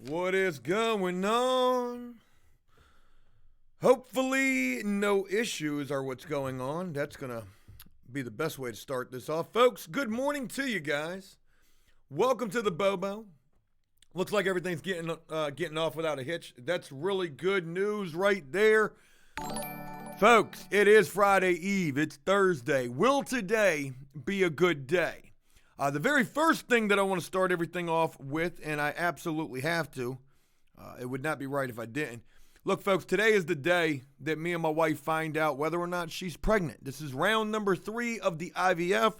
What is going on? Hopefully no issues are what's going on. That's going to be the best way to start this off. Folks, good morning to you guys. Welcome to the Bobo. Looks like everything's getting off without a hitch. That's really good news right there. Folks, it is Friday Eve. It's Thursday. Will today be a good day? The very first thing that I want to start everything off with, and I absolutely have to, it would not be right if I didn't. Look, folks, today is the day that me and my wife find out whether or not she's pregnant. This is round number 3 of the IVF.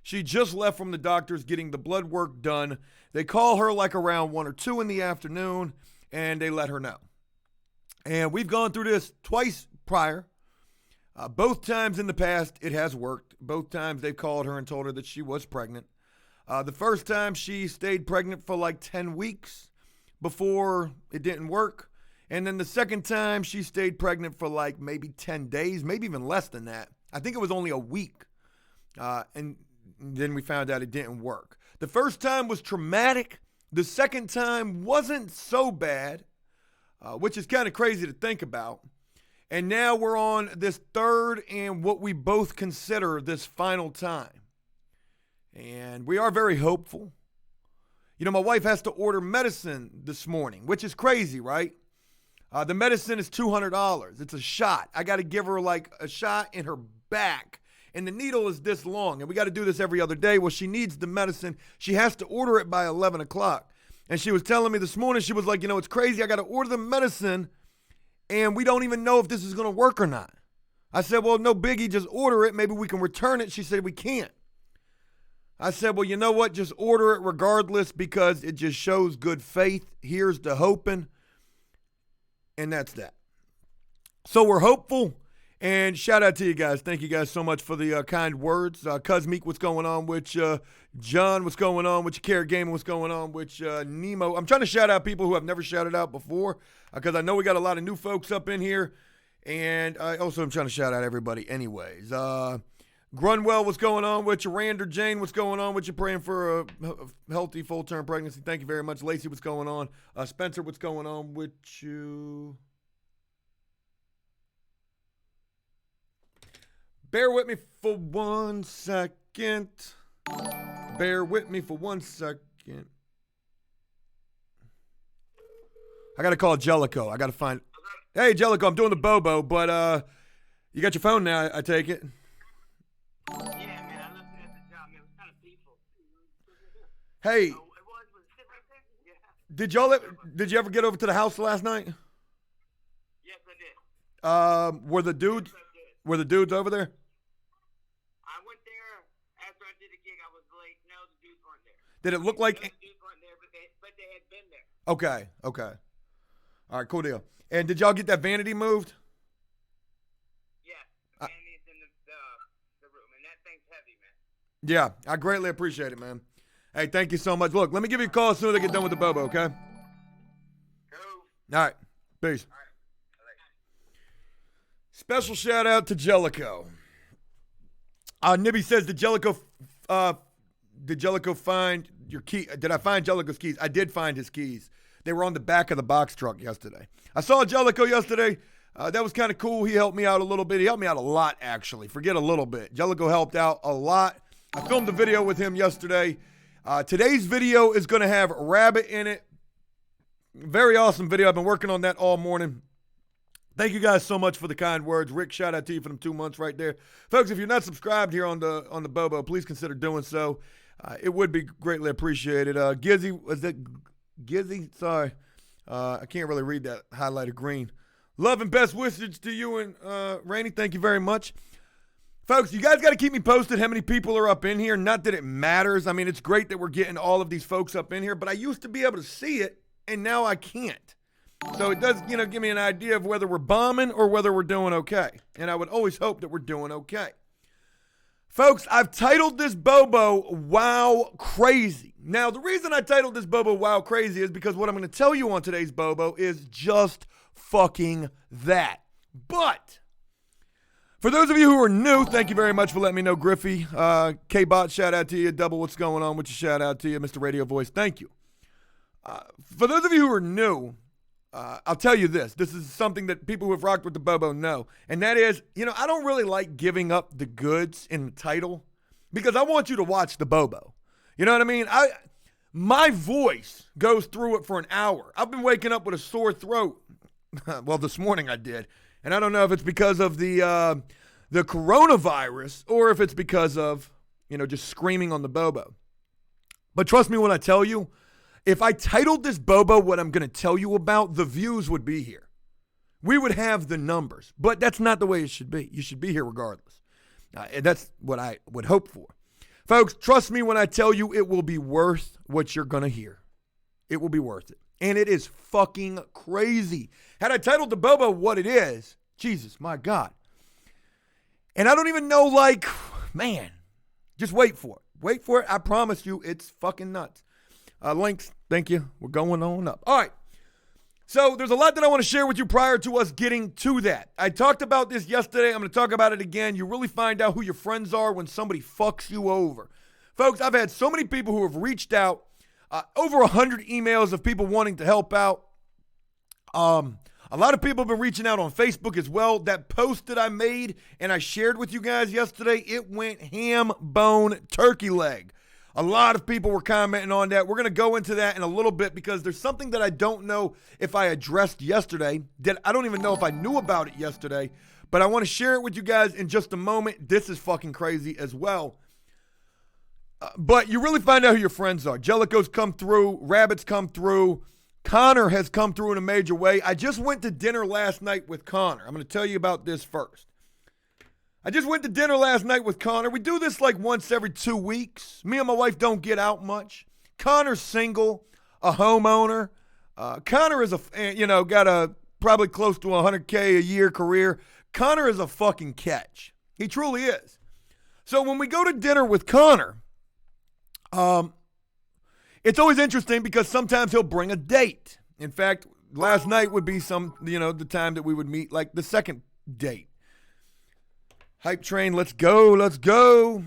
She just left from the doctors getting the blood work done. They call her like around 1 or 2 in the afternoon, and they let her know. And we've gone through this twice prior. Both times in the past, it has worked. Both times they've called her and told her that she was pregnant. The first time she stayed pregnant for like 10 weeks before it didn't work. And then the second time she stayed pregnant for like maybe 10 days, maybe even less than that. I think it was only a week. And then we found out it didn't work. The first time was traumatic. The second time wasn't so bad, which is kind of crazy to think about. And now we're on this third and what we both consider this final time. And we are very hopeful. You know, my wife has to order medicine this morning, which is crazy, right? The medicine is $200. It's a shot. I got to give her like a shot in her back. And the needle is this long. And we got to do this every other day. Well, she needs the medicine. She has to order it by 11 o'clock. And she was telling me this morning, she was like, you know, it's crazy. I got to order the medicine. And we don't even know if this is going to work or not. I said, well, no biggie. Just order it. Maybe we can return it. She said, we can't. I said, well, you know what? Just order it regardless because it just shows good faith. Here's the hoping. And that's that. So we're hopeful. And shout out to you guys. Thank you guys so much for the kind words. Cosmeek, what's going on with John? What's going on with your Carrot Gaming? What's going on with Nemo? I'm trying to shout out people who I've never shouted out before because I know we got a lot of new folks up in here. And I also am trying to shout out everybody anyways. Grunwell, what's going on with you? Rander Jane, what's going on with you? Praying for a healthy full-term pregnancy. Thank you very much. Lacey, what's going on? Spencer, what's going on with you? Bear with me for 1 second. Bear with me for 1 second. I got to call Jellico. I got to find. Hey, Jellico, I'm doing the Bobo, but you got your phone now, I take it. Yeah, man, I looked at the job, man. It was kind of peaceful. Hey, It was it right there? Yeah. did you ever get over to the house last night? Yes, I did. Were the dudes Yes, I did. over there? I went there after I did a gig. I was late. No, the dudes weren't there. Did it look like? No, the dudes weren't there, but they had been there. Okay. All right, cool deal. And did y'all get that vanity moved? Yeah, and it's in the room, and that thing's heavy, man. Yeah, I greatly appreciate it, man. Hey, thank you so much. Look, let me give you a call as soon as I get done with the Bobo, okay? Cool. All right, peace. All right. Special shout out to Jellico. Nibby says, did Jellico find your key? Did I find Jellico's keys? I did find his keys. They were on the back of the box truck yesterday. I saw Jellico yesterday. That was kind of cool. He helped me out a little bit. He helped me out a lot, actually. Forget a little bit. Jellico helped out a lot. I filmed a video with him yesterday. Today's video is going to have Rabbit in it. Very awesome video. I've been working on that all morning. Thank you guys so much for the kind words. Rick, shout out to you for them 2 months right there. Folks, if you're not subscribed here on the Bobo, please consider doing so. It would be greatly appreciated. Gizzy, was that Gizzy? Sorry. I can't really read that highlighted green. Love and best wishes to you and Rainey. Thank you very much. Folks, you guys got to keep me posted how many people are up in here. Not that it matters. I mean, it's great that we're getting all of these folks up in here, but I used to be able to see it, and now I can't. So it does, give me an idea of whether we're bombing or whether we're doing okay. And I would always hope that we're doing okay. Folks, I've titled this Bobo, Wow Crazy. Now, the reason I titled this Bobo, Wow Crazy is because what I'm going to tell you on today's Bobo is just fucking that. But for those of you who are new, thank you very much for letting me know, Griffey. K-Bot, shout out to you. Double, what's going on with you? Shout out to you. Mr. Radio Voice, thank you. For those of you who are new, I'll tell you this. This is something that people who have rocked with the Bobo know. And that is, I don't really like giving up the goods in the title because I want you to watch the Bobo. You know what I mean? My voice goes through it for an hour. I've been waking up with a sore throat. Well, this morning I did. And I don't know if it's because of the coronavirus or if it's because of, just screaming on the Bobo. But trust me when I tell you, if I titled this Bobo what I'm going to tell you about, the views would be here. We would have the numbers. But that's not the way it should be. You should be here regardless. And that's what I would hope for. Folks, trust me when I tell you it will be worth what you're going to hear. It will be worth it. And it is fucking crazy. Had I titled the Bobo what it is, Jesus, my God. And I don't even know, man, just wait for it. Wait for it. I promise you it's fucking nuts. Links, thank you. We're going on up. All right. So there's a lot that I want to share with you prior to us getting to that. I talked about this yesterday. I'm going to talk about it again. You really find out who your friends are when somebody fucks you over. Folks, I've had so many people who have reached out, over 100 emails of people wanting to help out. A lot of people have been reaching out on Facebook as well. That post that I made and I shared with you guys yesterday, it went ham, bone, turkey leg. A lot of people were commenting on that. We're going to go into that in a little bit because there's something that I don't know if I addressed yesterday. That I don't even know if I knew about it yesterday, but I want to share it with you guys in just a moment. This is fucking crazy as well. But you really find out who your friends are. Jellico's come through. Rabbit's come through. Connor has come through in a major way. I just went to dinner last night with Connor. I'm going to tell you about this first. I just went to dinner last night with Connor. We do this like once every 2 weeks. Me and my wife don't get out much. Connor's single, a homeowner. Connor is got a probably close to $100K a year career. Connor is a fucking catch. He truly is. So when we go to dinner with Connor, it's always interesting because sometimes he'll bring a date. In fact, last night would be the time that we would meet, like the second date. Hype train, let's go, let's go.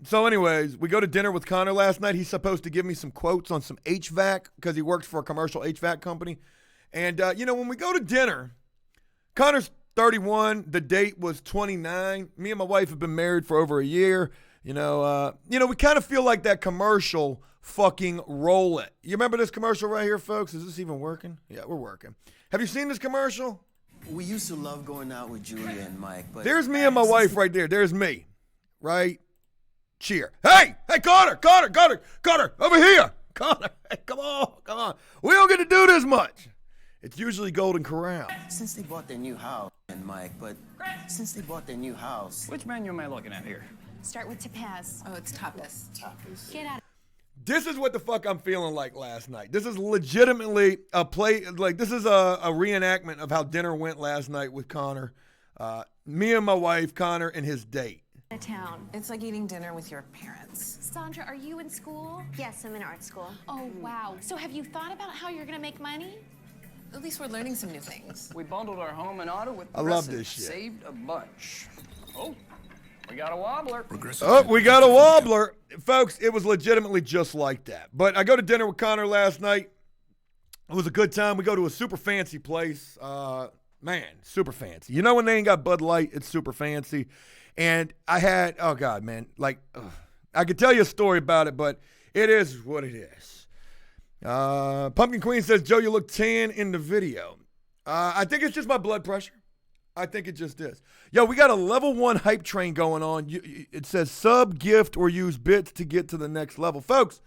So anyways, we go to dinner with Connor last night. He's supposed to give me some quotes on some HVAC because he works for a commercial HVAC company. And, when we go to dinner, Connor's 31. The date was 29. Me and my wife have been married for over a year. We kind of feel like that commercial fucking roll it. You remember this commercial right here, folks? Is this even working? Yeah, we're working. Have you seen this commercial? We used to love going out with Julia and Mike, but... There's me and my wife right there. There's me. Right? Cheer. Hey, Connor, over here. Connor, hey, come on. We don't get to do this much. It's usually Golden Corral. Since they bought their new house, and Mike, but since they bought their new house... Which menu am I looking at here? Start with tapas. Oh, it's tapas. Get out. This is what the fuck I'm feeling like last night. This is legitimately a play. Like, this is a reenactment of how dinner went last night with Connor. Me and my wife, Connor, and his date. Town. It's like eating dinner with your parents. Sandra, are you in school? Yes, I'm in art school. Oh, wow. So have you thought about how you're going to make money? At least we're learning some new things. We bundled our home and auto with I love this shit. Saved a bunch. Oh, we got a wobbler. We got a wobbler. Folks, it was legitimately just like that. But I go to dinner with Connor last night. It was a good time. We go to a super fancy place. Man, super fancy. You know when they ain't got Bud Light, it's super fancy. And I had, oh God, man, I could tell you a story about it, but it is what it is. Pumpkin Queen says, Joe, you look tan in the video. I think it's just my blood pressure. I think it just is. Yo, we got a level 1 hype train going on. It says sub, gift, or use bits to get to the next level. Folks,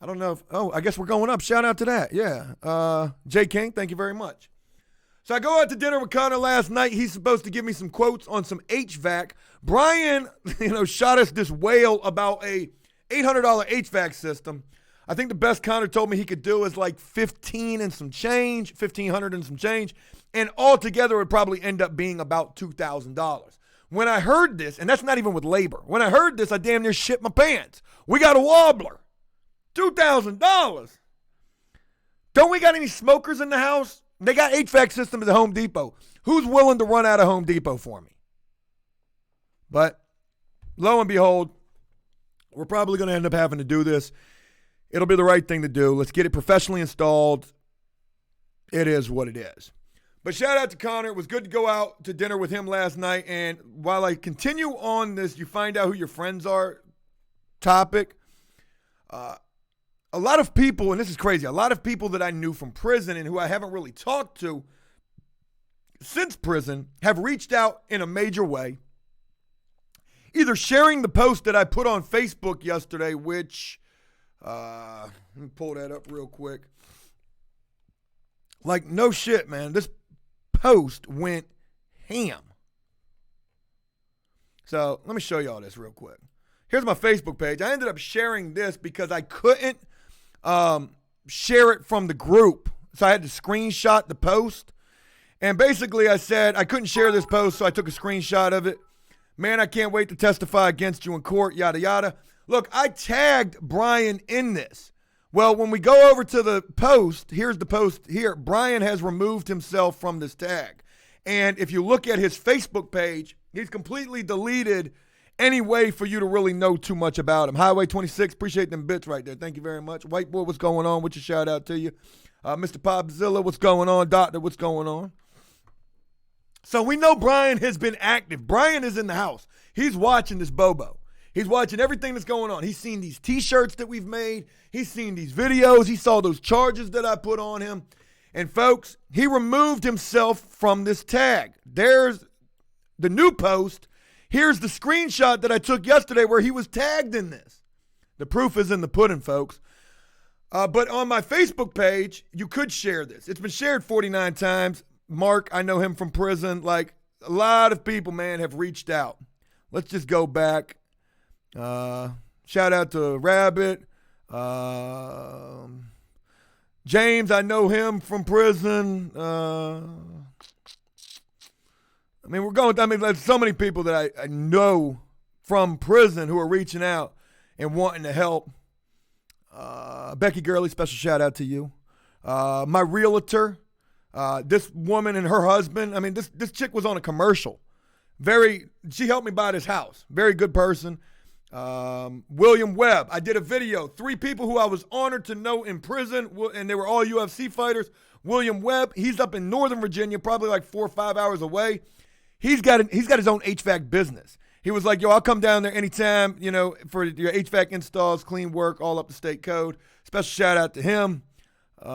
I don't know I guess we're going up. Shout out to that. Yeah. J King, thank you very much. So I go out to dinner with Connor last night. He's supposed to give me some quotes on some HVAC. Brian, shot us this whale about a $800 HVAC system. I think the best Connor told me he could do is like $1,500 and some change. And altogether it would probably end up being about $2,000. When I heard this, and that's not even with labor. When I heard this, I damn near shit my pants. We got a wobbler. $2,000. Don't we got any smokers in the house? They got HVAC systems at Home Depot. Who's willing to run out of Home Depot for me? But lo and behold, we're probably going to end up having to do this. It'll be the right thing to do. Let's get it professionally installed. It is what it is. But shout out to Connor. It was good to go out to dinner with him last night. And while I continue on this, you find out who your friends are topic, a lot of people, and this is crazy, a lot of people that I knew from prison and who I haven't really talked to since prison have reached out in a major way, either sharing the post that I put on Facebook yesterday, which, let me pull that up real quick. Like, no shit, man. This post went ham. So let me show y'all this real quick. Here's my Facebook page. I ended up sharing this because I couldn't share it from the group. So I had to screenshot the post. And basically I said I couldn't share this post, so I took a screenshot of it. Man, I can't wait to testify against you in court, yada, yada. Look, I tagged Brian in this. Well, when we go over to the post, here's the post here. Brian has removed himself from this tag. And if you look at his Facebook page, he's completely deleted any way for you to really know too much about him. Highway 26, appreciate them bits right there. Thank you very much. White boy, what's going on? What's your shout out to you? Mr. Popzilla, what's going on? Doctor, what's going on? So we know Brian has been active. Brian is in the house. He's watching this Bobo. He's watching everything that's going on. He's seen these T-shirts that we've made. He's seen these videos. He saw those charges that I put on him. And folks, he removed himself from this tag. There's the new post. Here's the screenshot that I took yesterday where he was tagged in this. The proof is in the pudding, folks. But on my Facebook page, you could share this. It's been shared 49 times. Mark, I know him from prison. Like, a lot of people, man, have reached out. Let's just go back. Shout out to Rabbit. James, I know him from prison. There's so many people that I know from prison who are reaching out and wanting to help. Becky Gurley, special shout out to you. My realtor, this woman and her husband. I mean, this chick was on a commercial. She helped me buy this house. Very good person. William Webb. I did a video. 3 people who I was honored to know in prison, and they were all UFC fighters. William Webb, he's up in Northern Virginia, probably like 4 or 5 hours away. He's got his own HVAC business. He was like, yo, I'll come down there anytime, for your HVAC installs, clean work, all up to state code. Special shout out to him. There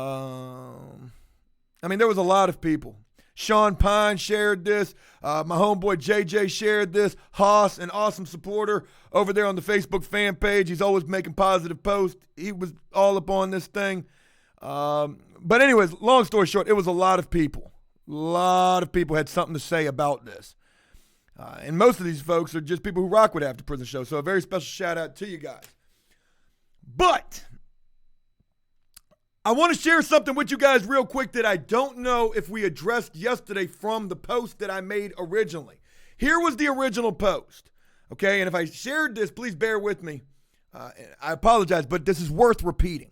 was a lot of people. Sean Pine shared this. My homeboy JJ shared this. Haas, an awesome supporter over there on the Facebook fan page. He's always making positive posts. He was all up on this thing. But anyways, long story short, it was a lot of people. A lot of people had something to say about this. And most of these folks are just people who rock with After Prison Show. So a very special shout out to you guys. But I want to share something with you guys real quick that I don't know if we addressed yesterday from the post that I made originally. Here was the original post, okay? And if I shared this, please bear with me. I apologize, but this is worth repeating.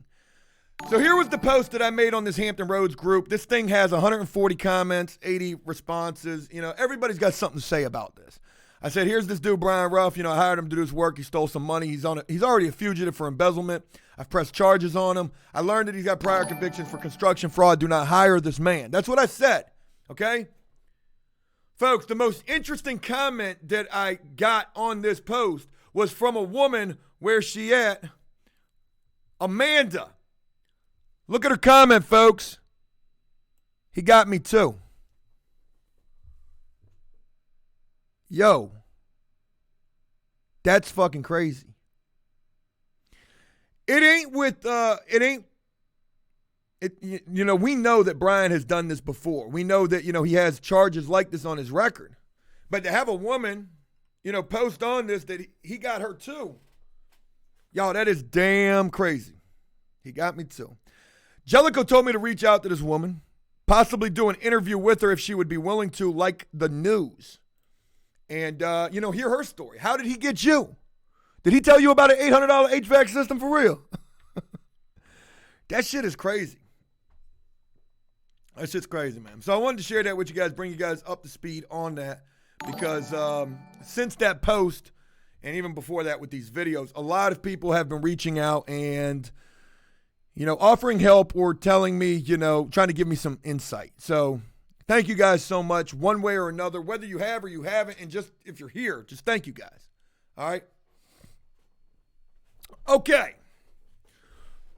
So here was the post that I made on this Hampton Roads group. This thing has 140 comments, 80 responses. Everybody's got something to say about this. I said, here's this dude, Brian Ruff. I hired him to do this work. He stole some money. He's already a fugitive for embezzlement. I've pressed charges on him. I learned that he's got prior convictions for construction fraud. Do not hire this man. That's what I said, okay? Folks, the most interesting comment that I got on this post was from a woman. Where's she at? Amanda. Look at her comment, folks. He got me too. Yo, that's fucking crazy. We know that Brian has done this before. We know that, he has charges like this on his record. But to have a woman, post on this that he got her too. Y'all, that is damn crazy. He got me too. Jellicoe told me to reach out to this woman, possibly do an interview with her if she would be willing to, like the news. And, hear her story. How did he get you? Did he tell you about an $800 HVAC system for real? That shit is crazy. That shit's crazy, man. So I wanted to share that with you guys, bring you guys up to speed on that. Because since that post, and even before that with these videos, a lot of people have been reaching out and offering help or telling me, trying to give me some insight. So thank you guys so much, one way or another, whether you have or you haven't, and just if you're here, just thank you guys. All right? Okay.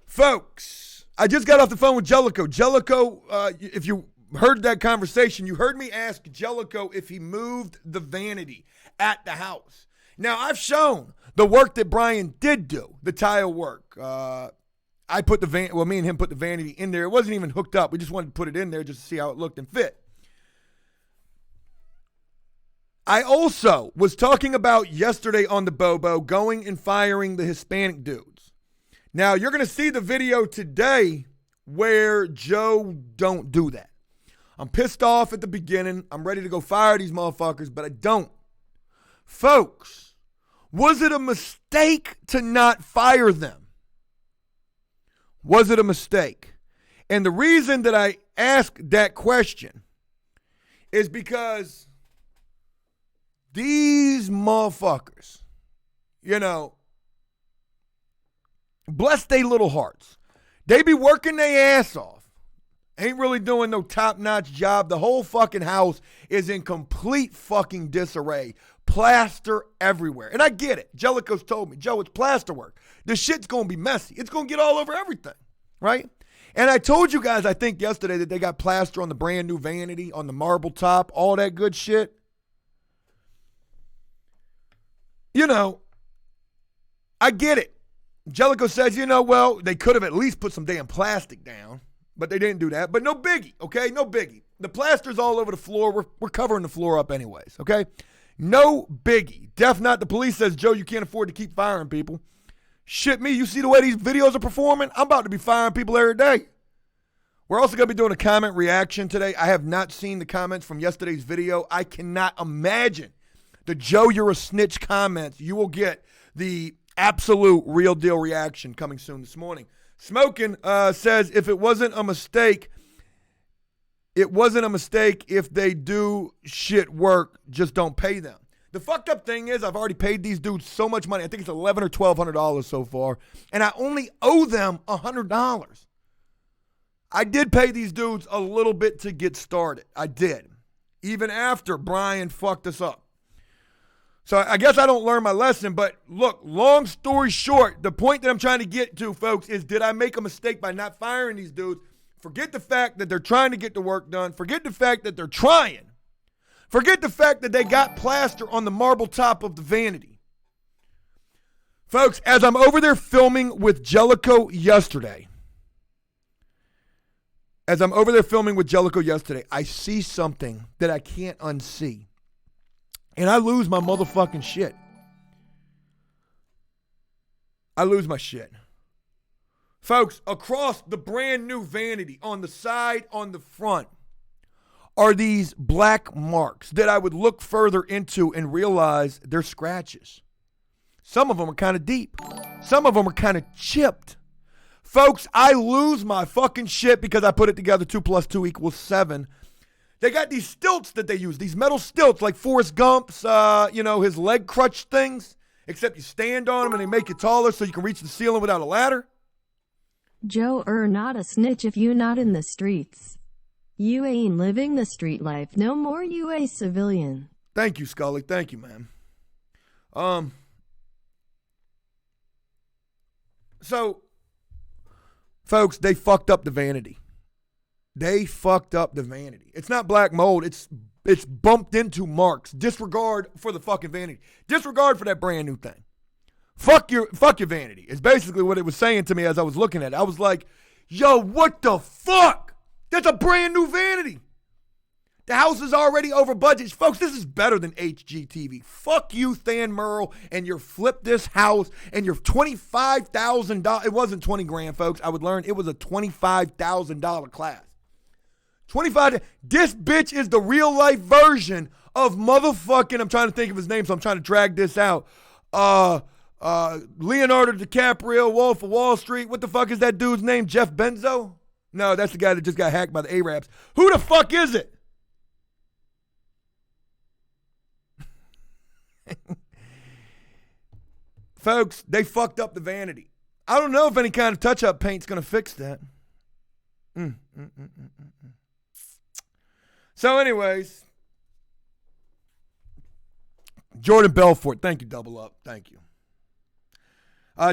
Folks, I just got off the phone with Jellicoe. Jellicoe, if you heard that conversation, you heard me ask Jellicoe if he moved the vanity at the house. Now, I've shown the work that Brian did do, the tile work. I put me and him put the vanity in there. It wasn't even hooked up. We just wanted to put it in there just to see how it looked and fit. I also was talking about yesterday on the Bobo going and firing the Hispanic dudes. Now, you're going to see the video today where Joe don't do that. I'm pissed off at the beginning. I'm ready to go fire these motherfuckers, but I don't. Folks, was it a mistake to not fire them? Was it a mistake? And the reason that I asked that question is because these motherfuckers, bless their little hearts. They be working their ass off. Ain't really doing no top-notch job. The whole fucking house is in complete fucking disarray. Plaster everywhere. And I get it. Jellicoe's told me, Joe, it's plaster work. The shit's going to be messy. It's going to get all over everything, right? And I told you guys, I think yesterday, that they got plaster on the brand new vanity, on the marble top, all that good shit. I get it. Jellicoe says, well, they could have at least put some damn plastic down, but they didn't do that. But no biggie, okay? No biggie. The plaster's all over the floor. We're covering the floor up anyways, okay? No biggie. Def not. The police says, Joe, you can't afford to keep firing people. Shit me, you see the way these videos are performing? I'm about to be firing people every day. We're also going to be doing a comment reaction today. I have not seen the comments from yesterday's video. I cannot imagine the Joe, you're a snitch comments. You will get the absolute real deal reaction coming soon this morning. Smoking says, if it wasn't a mistake, if they do shit work, just don't pay them. The fucked up thing is I've already paid these dudes so much money. I think it's $1,100 or $1,200 so far. And I only owe them $100. I did pay these dudes a little bit to get started. I did. Even after Brian fucked us up. So I guess I don't learn my lesson, but look, long story short, the point that I'm trying to get to, folks, is did I make a mistake by not firing these dudes? Forget the fact that they're trying to get the work done. Forget the fact that they're trying. Forget the fact that they got plaster on the marble top of the vanity. Folks, as I'm over there filming with Jellicoe yesterday, I see something that I can't unsee. And I lose my motherfucking shit. I lose my shit. Folks, across the brand new vanity, on the side, on the front, are these black marks that I would look further into and realize they're scratches. Some of them are kind of deep. Some of them are kind of chipped. Folks, I lose my fucking shit because I put it together 2 + 2 = 7. They got these stilts that they use, these metal stilts like Forrest Gump's, his leg crutch things, except you stand on them and they make you taller so you can reach the ceiling without a ladder. Joe, not a snitch if you not in the streets. You ain't living the street life no more, you a civilian. Thank you, Scully. Thank you, man. So, folks, they fucked up the vanity. It's not black mold. It's bumped into marks. Disregard for the fucking vanity. Disregard for that brand new thing. Fuck your vanity. It's basically what it was saying to me as I was looking at it. I was like, yo, what the fuck? That's a brand new vanity. The house is already over budget. Folks, this is better than HGTV. Fuck you, Than Merle, and your flip this house and your $25,000. It wasn't 20 grand, folks. I would learn it was a $25,000 class. 25. This bitch is the real life version of motherfucking, I'm trying to think of his name, so I'm trying to drag this out. Leonardo DiCaprio, Wolf of Wall Street. What the fuck is that dude's name? Jeff Benzo? No, that's the guy that just got hacked by the Arabs. Who the fuck is it? Folks, they fucked up the vanity. I don't know if any kind of touch-up paint's going to fix that. So anyways, Jordan Belfort, thank you, Double Up. Thank you.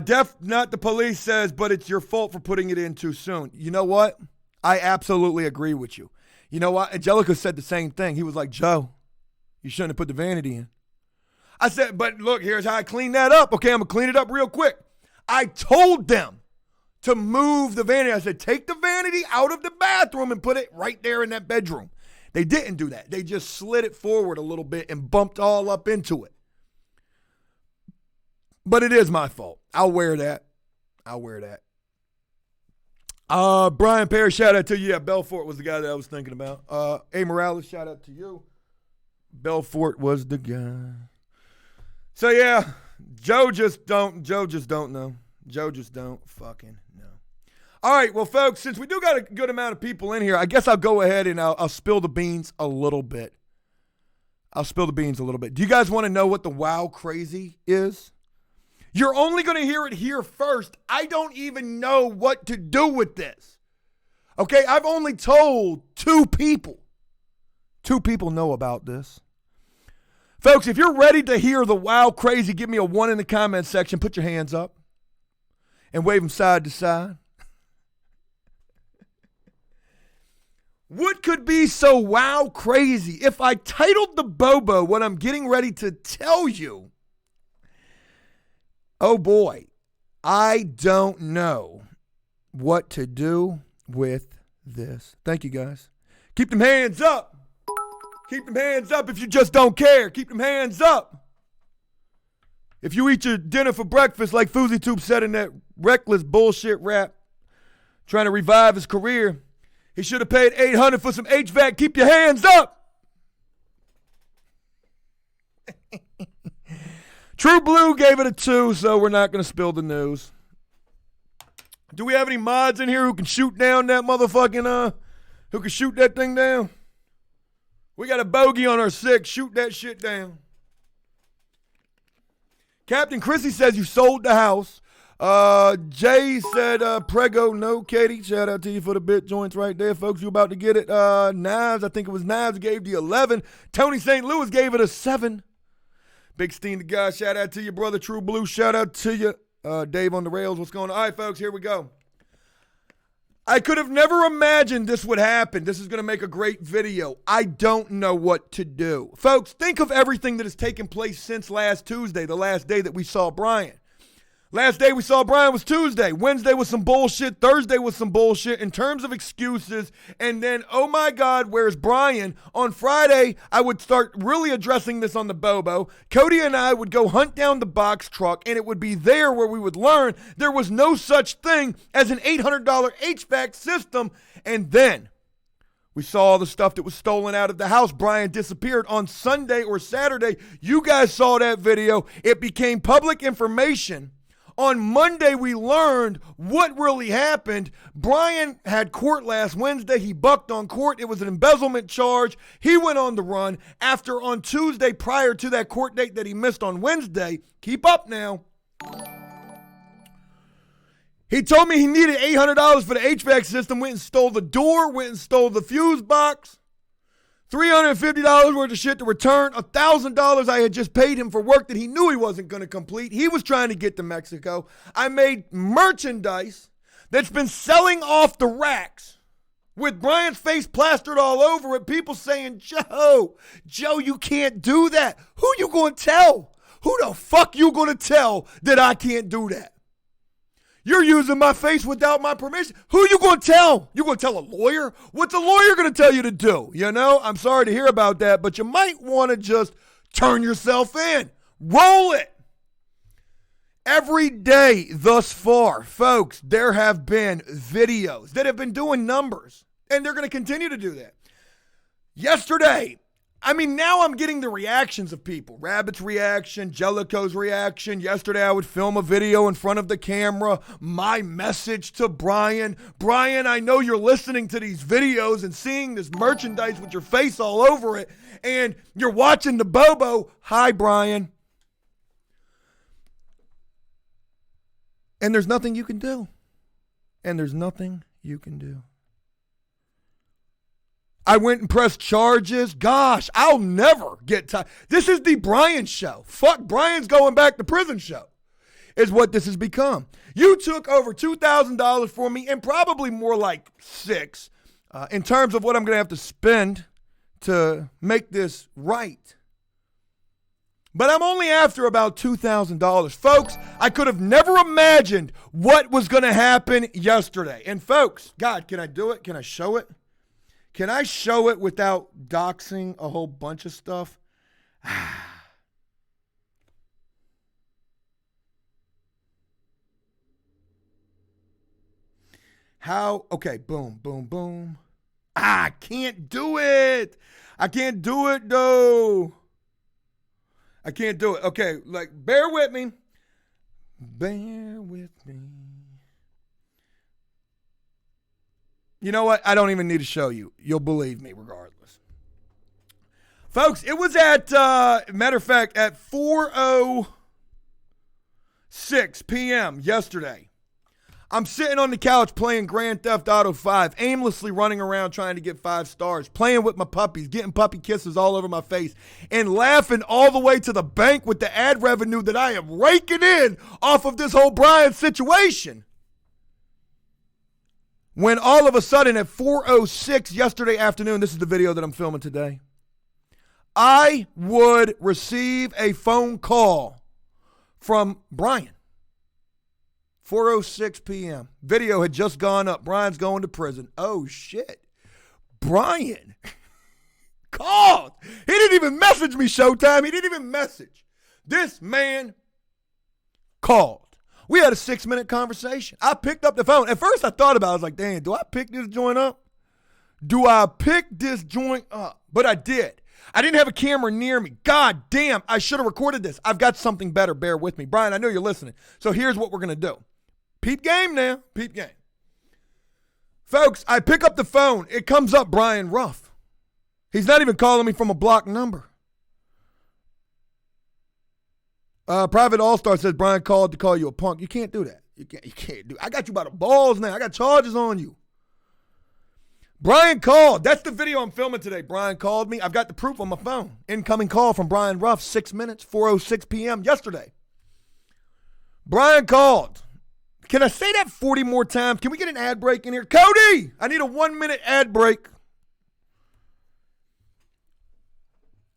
Def Not the Police says, but it's your fault for putting it in too soon. You know what? I absolutely agree with you. You know what? Angelica said the same thing. He was like, Joe, you shouldn't have put the vanity in. I said, but look, here's how I clean that up. Okay, I'm going to clean it up real quick. I told them to move the vanity. I said, take the vanity out of the bathroom and put it right there in that bedroom. They didn't do that. They just slid it forward a little bit and bumped all up into it. But it is my fault. I'll wear that. Brian Perry, shout out to you. Yeah, Belfort was the guy that I was thinking about. A. Morales, shout out to you. Belfort was the guy. So yeah, Joe just don't know. Joe just don't fucking know. All right, well, folks, since we do got a good amount of people in here, I guess I'll go ahead and I'll spill the beans a little bit. Do you guys want to know what the wow crazy is? You're only going to hear it here first. I don't even know what to do with this. Okay, I've only told 2 people. 2 people know about this. Folks, if you're ready to hear the wow crazy, give me a 1 in the comment section. Put your hands up and wave them side to side. What could be so wow crazy if I titled the Bobo what I'm getting ready to tell you? Oh boy, I don't know what to do with this. Thank you, guys. Keep them hands up. Keep them hands up if you just don't care. Keep them hands up. If you eat your dinner for breakfast, like Fousey Tube said in that reckless bullshit rap, trying to revive his career, he should have paid $800 for some HVAC. Keep your hands up. True Blue gave it a 2, so we're not going to spill the news. Do we have any mods in here who can shoot down that motherfucking, who can shoot that thing down? We got a bogey on our 6. Shoot that shit down. Captain Chrissy says you sold the house. Jay said, Prego, no, Katie. Shout out to you for the bit joints right there, folks. You about to get it. Knives, I think it was Knives, gave the 11. Tony St. Louis gave it a 7. Big Steen the guy, shout out to you, brother. True Blue, shout out to you. Dave on the rails, what's going on? All right, folks, here we go. I could have never imagined this would happen. This is going to make a great video. I don't know what to do. Folks, think of everything that has taken place since last Tuesday, the last day that we saw Brian. Last day we saw Brian was Tuesday. Wednesday was some bullshit. Thursday was some bullshit in terms of excuses. And then, oh my God, where's Brian? On Friday, I would start really addressing this on the Bobo. Cody and I would go hunt down the box truck, and it would be there where we would learn there was no such thing as an $800 HVAC system. And then we saw all the stuff that was stolen out of the house. Brian disappeared on Sunday or Saturday. You guys saw that video. It became public information. On Monday, we learned what really happened. Brian had court last Wednesday. He bucked on court. It was an embezzlement charge. He went on the run. After on Tuesday, prior to that court date that he missed on Wednesday, keep up now. He told me he needed $800 for the HVAC system, went and stole the door, went and stole the fuse box. $350 worth of shit to return. $1,000 I had just paid him for work that he knew he wasn't going to complete. He was trying to get to Mexico. I made merchandise that's been selling off the racks with Brian's face plastered all over it. People saying, Joe, you can't do that. Who you going to tell? Who the fuck you going to tell that I can't do that? You're using my face without my permission. Who you going to tell? You going to tell a lawyer? What's a lawyer going to tell you to do? You know, I'm sorry to hear about that, but you might want to just turn yourself in. Roll it. Every day thus far, folks, there have been videos that have been doing numbers, and they're going to continue to do that. Yesterday, now I'm getting the reactions of people. Rabbit's reaction, Jellicoe's reaction. Yesterday I would film a video in front of the camera. My message to Brian. Brian, I know you're listening to these videos and seeing this merchandise with your face all over it, and you're watching the Bobo. Hi, Brian. And there's nothing you can do. And there's nothing you can do. I went and pressed charges. Gosh, I'll never get tired. This is the Brian show. Fuck Brian's going back to prison show is what this has become. You took over $2,000 for me and probably more like $6,000 in terms of what I'm going to have to spend to make this right. But I'm only after about $2,000. Folks, I could have never imagined what was going to happen yesterday. And folks, God, can I do it? Can I show it? Can I show it without doxing a whole bunch of stuff? How? Okay, boom, boom, boom. I can't do it. I can't do it, though. I can't do it. Okay, like, bear with me. Bear with me. You know what? I don't even need to show you. You'll believe me regardless. Folks, it was at, matter of fact, at 4:06 p.m. yesterday. I'm sitting on the couch playing Grand Theft Auto 5, aimlessly running around trying to get 5 stars, playing with my puppies, getting puppy kisses all over my face, and laughing all the way to the bank with the ad revenue that I am raking in off of this whole Brian situation. When all of a sudden at 4:06 yesterday afternoon, this is the video that I'm filming today, I would receive a phone call from Brian. 4:06 p.m. Video had just gone up. Brian's going to prison. Oh, shit. Brian called. He didn't even message me, Showtime. He didn't even message. This man called. We had a 6-minute conversation. I picked up the phone. At first I thought about it. I was like, damn, do I pick this joint up? Do I pick this joint up? But I did. I didn't have a camera near me. God damn, I should have recorded this. I've got something better. Bear with me. Brian, I know you're listening. So here's what we're going to do. Peep game now. Peep game. Folks, I pick up the phone. It comes up Brian Ruff. He's not even calling me from a blocked number. Private All-Star says Brian called to call you a punk. You can't do that. You can't do it. I got you by the balls now. I got charges on you. Brian called. That's the video I'm filming today. Brian called me. I've got the proof on my phone. Incoming call from Brian Ruff, 6 minutes, 4:06 p.m. yesterday. Brian called. Can I say that 40 more times? Can we get an ad break in here? Cody, I need a 1-minute ad break.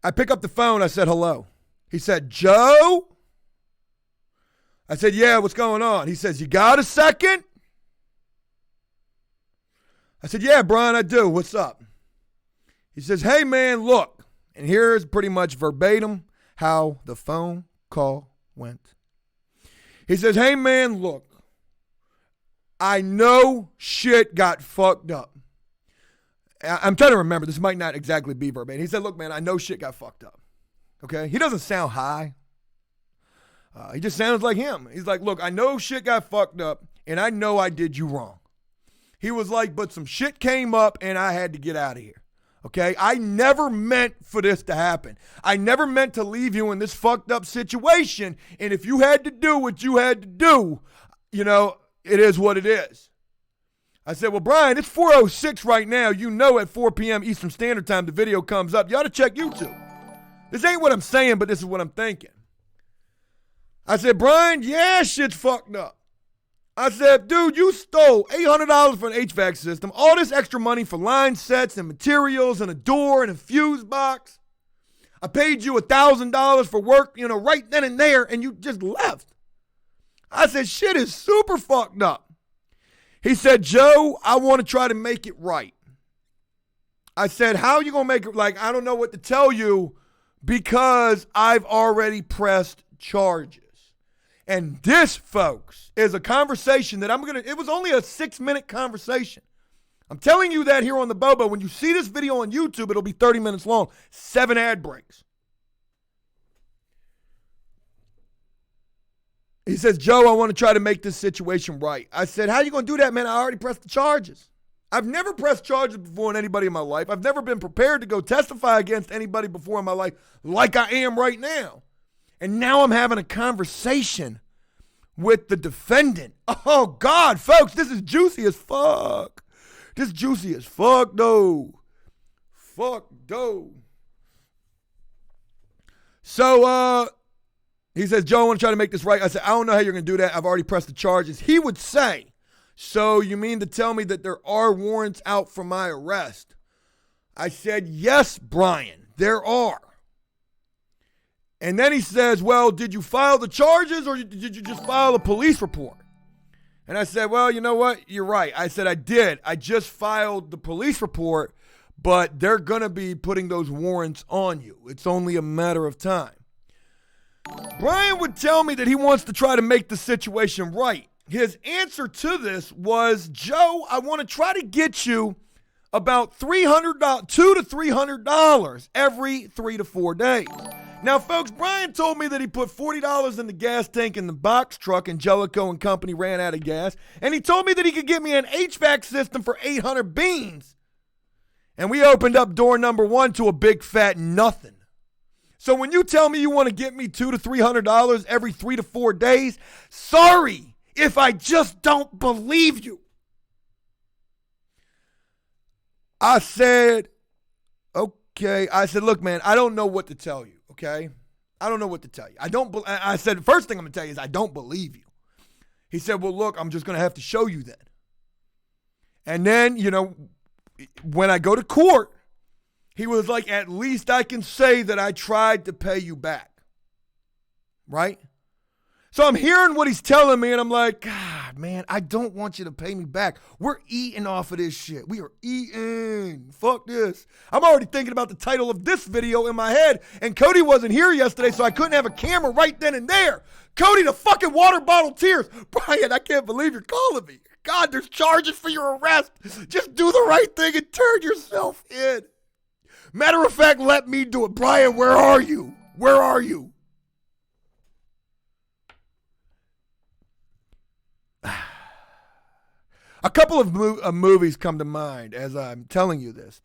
I pick up the phone. I said, hello. He said, Joe? I said, yeah, what's going on? He says, you got a second? I said, yeah, Brian, I do. What's up? He says, hey, man, look. And here's pretty much verbatim how the phone call went. He says, hey, man, look. I know shit got fucked up. I'm trying to remember. This might not exactly be verbatim. He said, look, man, I know shit got fucked up. Okay? He doesn't sound high. He just sounds like him. He's like, look, I know shit got fucked up, and I know I did you wrong. He was like, but some shit came up, and I had to get out of here. Okay? I never meant for this to happen. I never meant to leave you in this fucked up situation, and if you had to do what you had to do, you know, it is what it is. I said, well, Brian, it's 4:06 right now. You know at 4 p.m. Eastern Standard Time the video comes up. You ought to check YouTube. This ain't what I'm saying, but this is what I'm thinking. I said, Brian, yeah, shit's fucked up. I said, dude, you stole $800 for an HVAC system, all this extra money for line sets and materials and a door and a fuse box. I paid you $1,000 for work, you know, right then and there, and you just left. I said, shit is super fucked up. He said, Joe, I want to try to make it right. I said, how are you going to make it? Like, I don't know what to tell you because I've already pressed charges. And this, folks, is a conversation that it was only a 6-minute conversation. I'm telling you that here on the Bobo. When you see this video on YouTube, it'll be 30 minutes long. 7 ad breaks. He says, Joe, I want to try to make this situation right. I said, how are you going to do that, man? I already pressed the charges. I've never pressed charges before on anybody in my life. I've never been prepared to go testify against anybody before in my life like I am right now. And now I'm having a conversation with the defendant. Oh, God, folks, this is juicy as fuck. This is juicy as fuck, though. Fuck, though. So, he says, Joe, I want to try to make this right. I said, I don't know how you're going to do that. I've already pressed the charges. He would say, so you mean to tell me that there are warrants out for my arrest? I said, yes, Brian, there are. And then he says, well, did you file the charges or did you just file a police report? And I said, well, you know what? You're right. I said, I did. I just filed the police report, but they're going to be putting those warrants on you. It's only a matter of time. Brian would tell me that he wants to try to make the situation right. His answer to this was, Joe, I want to try to get you about $200 to $300 every 3 to 4 days. Now, folks, Brian told me that he put $40 in the gas tank in the box truck and Jellicoe and Company ran out of gas. And he told me that he could get me an HVAC system for 800 beans. And we opened up door number 1 to a big fat nothing. So when you tell me you want to get me $200 to $300 every 3 to 4 days, sorry if I just don't believe you. I said, okay. I said, look, man, I don't know what to tell you, okay? I don't know what to tell you. I said, the first thing I'm going to tell you is I don't believe you. He said, well, look, I'm just going to have to show you then. And then, you know, when I go to court, he was like, at least I can say that I tried to pay you back. Right? So I'm hearing what he's telling me, and I'm like, God, man, I don't want you to pay me back. We're eating off of this shit. We are eating. Fuck this. I'm already thinking about the title of this video in my head, and Cody wasn't here yesterday, so I couldn't have a camera right then and there. Cody, the fucking water bottle tears. Brian, I can't believe you're calling me. God, there's charges for your arrest. Just do the right thing and turn yourself in. Matter of fact, let me do it. Brian, where are you? Where are you? A couple of movies come to mind as I'm telling you this.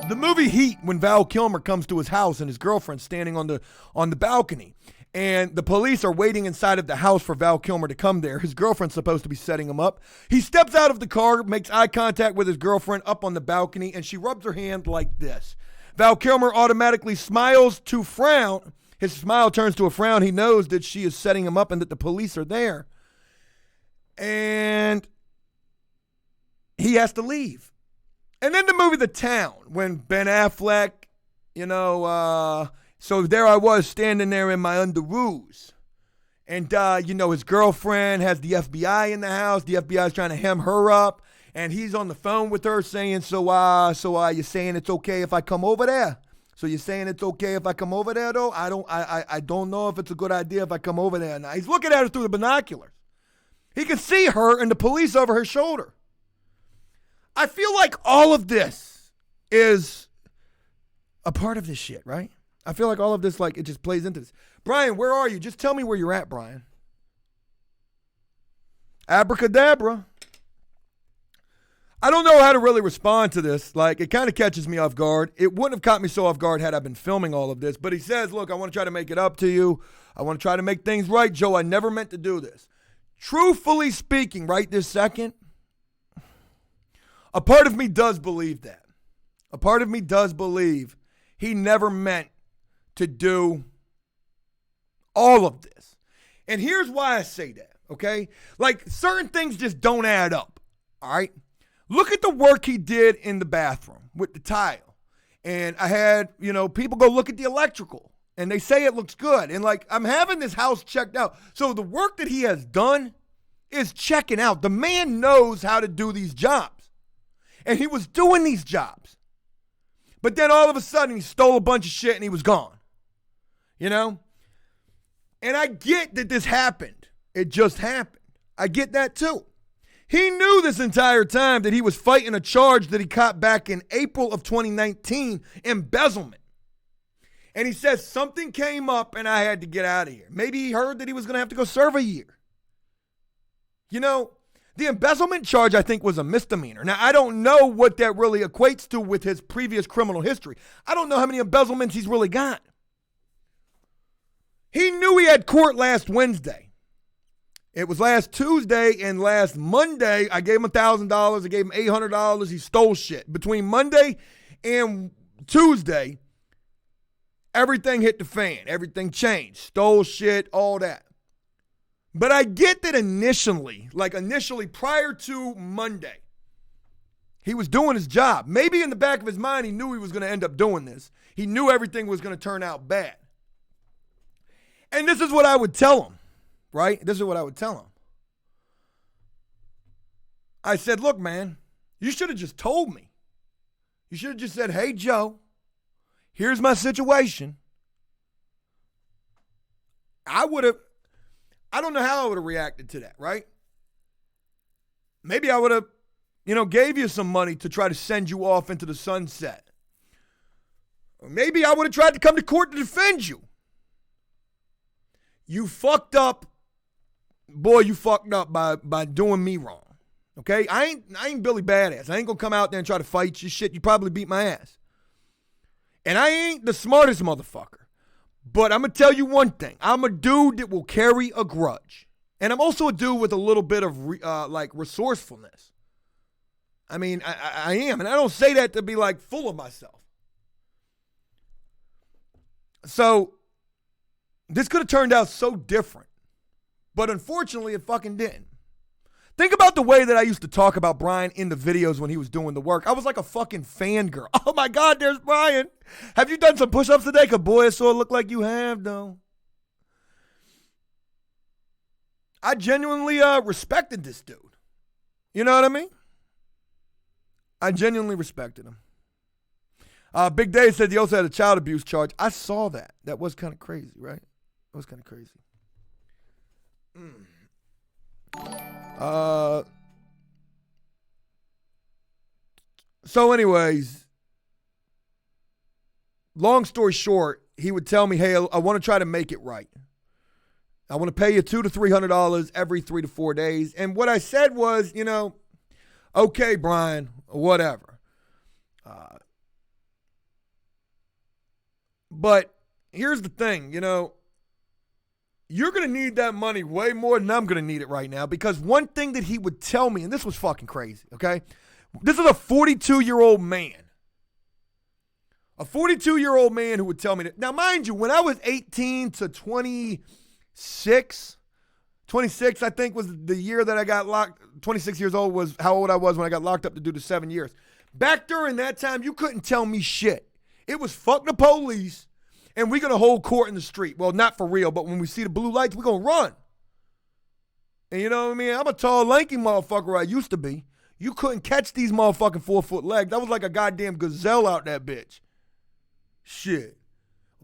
The movie Heat, when Val Kilmer comes to his house and his girlfriend's standing on the balcony, and the police are waiting inside of the house for Val Kilmer to come there. His girlfriend's supposed to be setting him up. He steps out of the car, makes eye contact with his girlfriend up on the balcony, and she rubs her hand like this. Val Kilmer automatically smiles to frown. His smile turns to a frown. He knows that she is setting him up and that the police are there. And he has to leave. And then the movie The Town, when Ben Affleck, so there I was standing there in my underoos. And, his girlfriend has the FBI in the house. The FBI is trying to hem her up. And he's on the phone with her saying, so you're saying it's okay if I come over there? So you're saying it's okay if I come over there, though? I don't know if it's a good idea if I come over there. Now, he's looking at her through the binoculars. He can see her and the police over her shoulder. I feel like all of this is a part of this shit, right? I feel like all of this, like, it just plays into this. Brian, where are you? Just tell me where you're at, Brian. Abracadabra. I don't know how to really respond to this. Like, it kind of catches me off guard. It wouldn't have caught me so off guard had I been filming all of this. But he says, look, I want to try to make it up to you. I want to try to make things right, Joe. I never meant to do this. Truthfully speaking, right this second, a part of me does believe that. A part of me does believe he never meant to do all of this. And here's why I say that, okay? Like, certain things just don't add up, all right? Look at the work he did in the bathroom with the tile. And I had, people go look at the electrical, and they say it looks good. And, like, I'm having this house checked out. So the work that he has done is checking out. The man knows how to do these jobs. And he was doing these jobs. But then all of a sudden he stole a bunch of shit and he was gone. And I get that this happened. It just happened. I get that too. He knew this entire time that he was fighting a charge that he caught back in April of 2019, embezzlement. And he says something came up and I had to get out of here. Maybe he heard that he was going to have to go serve a year. The embezzlement charge, I think, was a misdemeanor. Now, I don't know what that really equates to with his previous criminal history. I don't know how many embezzlements he's really got. He knew he had court last Wednesday. It was last Tuesday and last Monday, I gave him $1,000. I gave him $800. He stole shit. Between Monday and Tuesday, everything hit the fan. Everything changed. Stole shit, all that. But I get that initially prior to Monday, he was doing his job. Maybe in the back of his mind, he knew he was going to end up doing this. He knew everything was going to turn out bad. And this is what I would tell him, right? This is what I would tell him. I said, look, man, you should have just told me. You should have just said, hey, Joe, here's my situation. I don't know how I would have reacted to that, right? Maybe I would have, gave you some money to try to send you off into the sunset. Or maybe I would have tried to come to court to defend you. You fucked up. Boy, you fucked up by doing me wrong. Okay? I ain't Billy Badass. I ain't gonna come out there and try to fight you. Shit, you probably beat my ass. And I ain't the smartest motherfucker. But I'm gonna tell you one thing. I'm a dude that will carry a grudge. And I'm also a dude with a little bit of resourcefulness. I mean, I am. And I don't say that to be full of myself. So, this could have turned out so different. But unfortunately, it fucking didn't. Think about the way that I used to talk about Brian in the videos when he was doing the work. I was like a fucking fangirl. Oh my God, there's Brian. Have you done some push-ups today? Because boy, it sort of look like you have, though. I genuinely respected this dude. You know what I mean? I genuinely respected him. Big Dave said he also had a child abuse charge. I saw that. That was kind of crazy, right? That was kind of crazy. So anyways, long story short, he would tell me, hey, I want to try to make it right. I want to pay you $200 to $300 every 3 to 4 days. And what I said was, okay, Brian, whatever. But here's the thing, you're going to need that money way more than I'm going to need it right now, because one thing that he would tell me, and this was fucking crazy, okay? This is a 42-year-old man. A 42-year-old man who would tell me that. Now, mind you, when I was 18 to 26, I think was the year that I got locked. 26 years old was how old I was when I got locked up to do the 7 years. Back during that time, you couldn't tell me shit. It was fuck the police, and we're going to hold court in the street. Well, not for real, but when we see the blue lights, we're going to run. And you know what I mean? I'm a tall, lanky motherfucker I used to be. You couldn't catch these motherfucking 4-foot legs. That was like a goddamn gazelle out that bitch. Shit.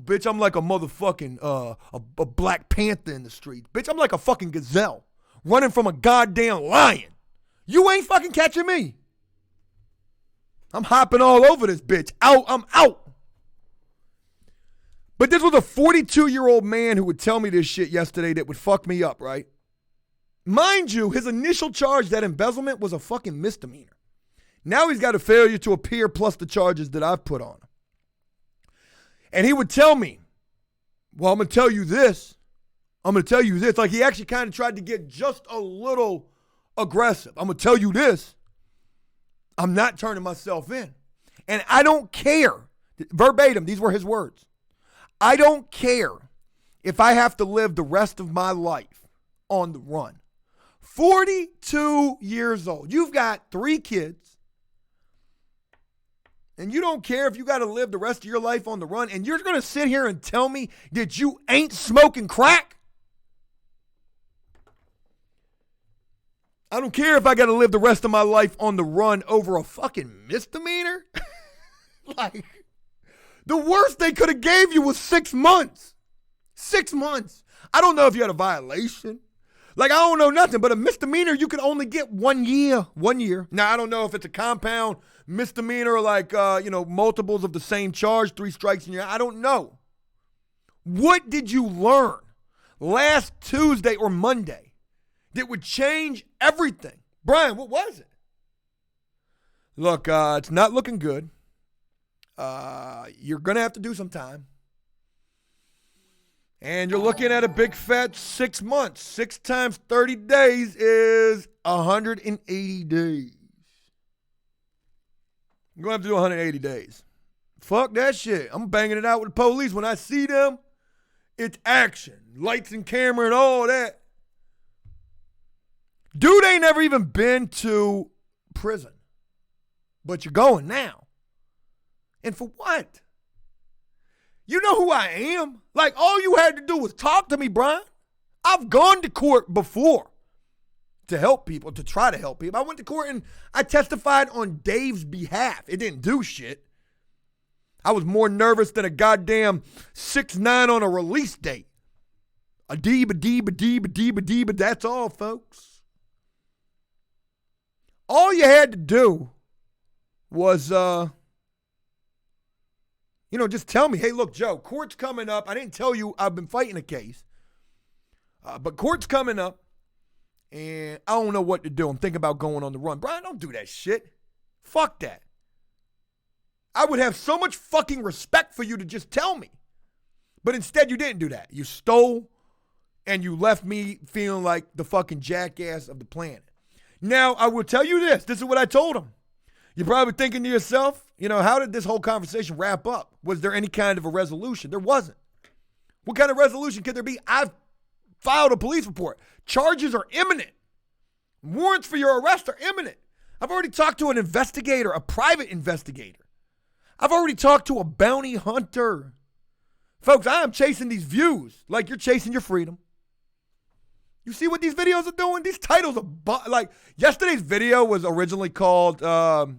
Bitch, I'm like a motherfucking, a Black Panther in the street. Bitch, I'm like a fucking gazelle running from a goddamn lion. You ain't fucking catching me. I'm hopping all over this bitch. I'm out. But this was a 42-year-old man who would tell me this shit yesterday that would fuck me up, right? Mind you, his initial charge, that embezzlement, was a fucking misdemeanor. Now he's got a failure to appear plus the charges that I've put on him. And he would tell me, well, I'm going to tell you this. Like he actually kind of tried to get just a little aggressive. I'm going to tell you this. I'm not turning myself in. And I don't care. Verbatim, these were his words. I don't care if I have to live the rest of my life on the run. 42 years old. You've got 3 kids. And you don't care if you got to live the rest of your life on the run. And you're going to sit here and tell me that you ain't smoking crack? I don't care if I got to live the rest of my life on the run over a fucking misdemeanor. Like, the worst they could have gave you was 6 months. 6 months. I don't know if you had a violation. Like, I don't know nothing, but a misdemeanor, you can only get 1 year. 1 year. Now, I don't know if it's a compound misdemeanor, like, multiples of the same charge, 3 strikes in your, I don't know. What did you learn last Tuesday or Monday that would change everything? Brian, what was it? Look, it's not looking good. You're going to have to do some time. And you're looking at a big fat 6 months. 6 times 30 days is 180 days. You're going to have to do 180 days. Fuck that shit. I'm banging it out with the police. When I see them, it's action. Lights and camera and all that. Dude ain't never even been to prison. But you're going now. And for what? You know who I am? Like, all you had to do was talk to me, Brian. I've gone to court before to help people, to try to help people. I went to court and I testified on Dave's behalf. It didn't do shit. I was more nervous than a goddamn 6'9" on a release date. A deeba, that's all, folks. All you had to do was, just tell me, hey, look, Joe, court's coming up. I didn't tell you I've been fighting a case. But court's coming up, and I don't know what to do. I'm thinking about going on the run. Brian, don't do that shit. Fuck that. I would have so much fucking respect for you to just tell me. But instead, you didn't do that. You stole, and you left me feeling like the fucking jackass of the planet. Now, I will tell you this. This is what I told him. You're probably thinking to yourself, how did this whole conversation wrap up? Was there any kind of a resolution? There wasn't. What kind of resolution could there be? I've filed a police report. Charges are imminent. Warrants for your arrest are imminent. I've already talked to an investigator, a private investigator. I've already talked to a bounty hunter. Folks, I am chasing these views like you're chasing your freedom. You see what these videos are doing? These titles are like yesterday's video was originally called what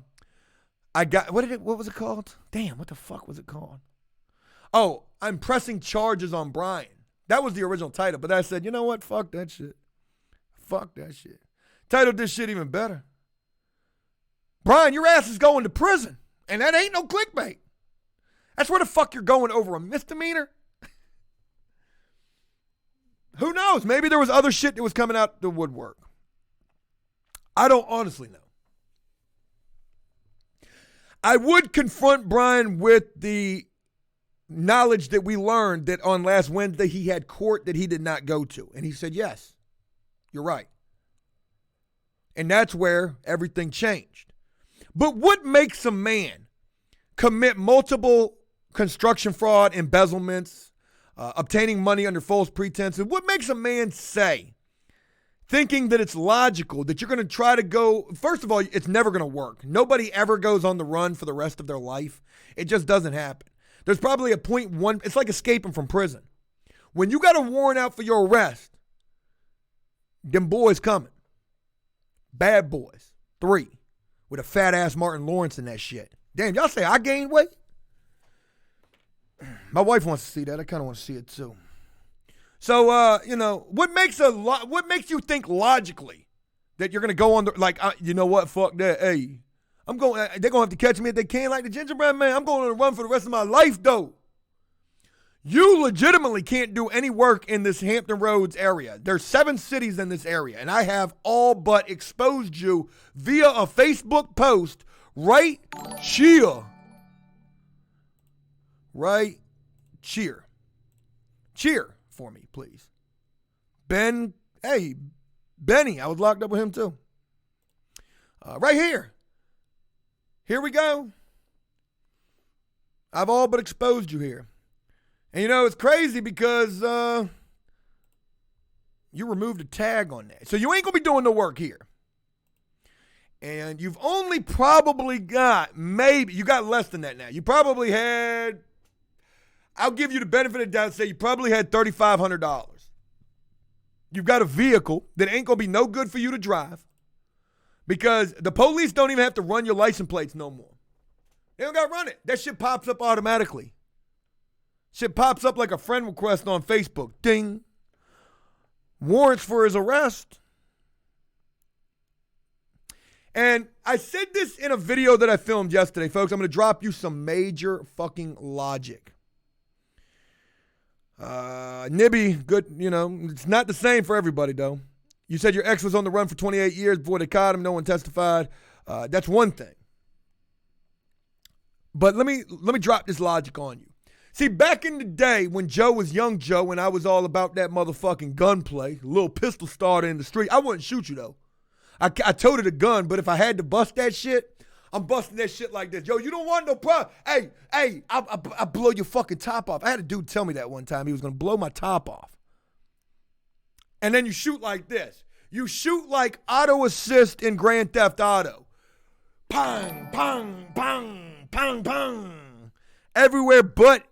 was it called? Damn, what the fuck was it called? Oh, I'm pressing charges on Brian. That was the original title, but I said, you know what? Fuck that shit. Fuck that shit. Titled this shit even better. Brian, your ass is going to prison. And that ain't no clickbait. That's where the fuck you're going over a misdemeanor. Who knows? Maybe there was other shit that was coming out the woodwork. I don't honestly know. I would confront Brian with the knowledge that we learned that on last Wednesday he had court that he did not go to. And he said, yes, you're right. And that's where everything changed. But what makes a man commit multiple construction fraud, embezzlements, obtaining money under false pretenses? What makes a man say, thinking that it's logical, that you're going to try to go, first of all, it's never going to work. Nobody ever goes on the run for the rest of their life. It just doesn't happen. There's probably a 0.1, it's like escaping from prison. When you got a warrant out for your arrest, them boys coming. Bad boys. 3. With a fat ass Martin Lawrence in that shit. Damn, y'all say I gained weight? My wife wants to see that. I kind of want to see it too. So, what makes you think logically that you're going to go on you know what? Fuck that. Hey, they're going to have to catch me if they can, like the gingerbread man. I'm going on a run for the rest of my life, though. You legitimately can't do any work in this Hampton Roads area. There's 7 cities in this area, and I have all but exposed you via a Facebook post right here. Right cheer. Cheer for me, please. Benny, I was locked up with him too. Right here. Here we go. I've all but exposed you here. And it's crazy because you removed a tag on that. So you ain't going to be doing the work here. And you've only probably got you got less than that now. You probably had, I'll give you the benefit of the doubt, say you probably had $3,500. You've got a vehicle that ain't going to be no good for you to drive because the police don't even have to run your license plates no more. They don't got to run it. That shit pops up automatically. Shit pops up like a friend request on Facebook. Ding. Warrants for his arrest. And I said this in a video that I filmed yesterday, folks. I'm going to drop you some major fucking logic. Nibby, good, it's not the same for everybody, though. You said your ex was on the run for 28 years before they caught him. No one testified. That's one thing. But let me drop this logic on you. See, back in the day when Joe was young Joe and I was all about that motherfucking gunplay, little pistol starter in the street, I wouldn't shoot you, though. I toted a gun, but if I had to bust that shit, I'm busting that shit like this. Yo, you don't want no problem. Hey, I blow your fucking top off. I had a dude tell me that one time. He was going to blow my top off. And then you shoot like this. You shoot like auto assist in Grand Theft Auto. Pong, pong, pong, pong, pong. Everywhere but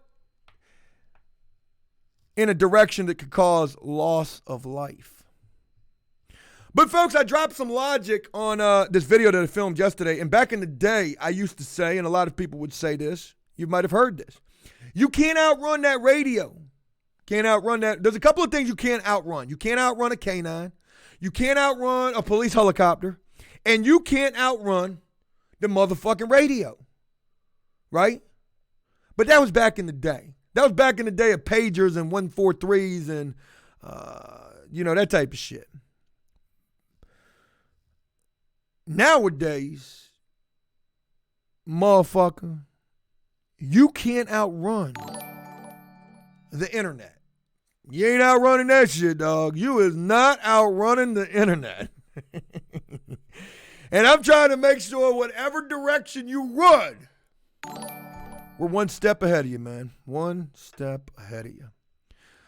in a direction that could cause loss of life. But folks, I dropped some logic on this video that I filmed yesterday. And back in the day, I used to say, and a lot of people would say this, you might have heard this. You can't outrun that radio. Can't outrun that. There's a couple of things you can't outrun. You can't outrun a canine. You can't outrun a police helicopter. And you can't outrun the motherfucking radio. Right? But that was back in the day. That was back in the day of pagers and 143s and, that type of shit. Nowadays, motherfucker, you can't outrun the internet. You ain't outrunning that shit, dog. You is not outrunning the internet. And I'm trying to make sure whatever direction you run, we're one step ahead of you, man. One step ahead of you.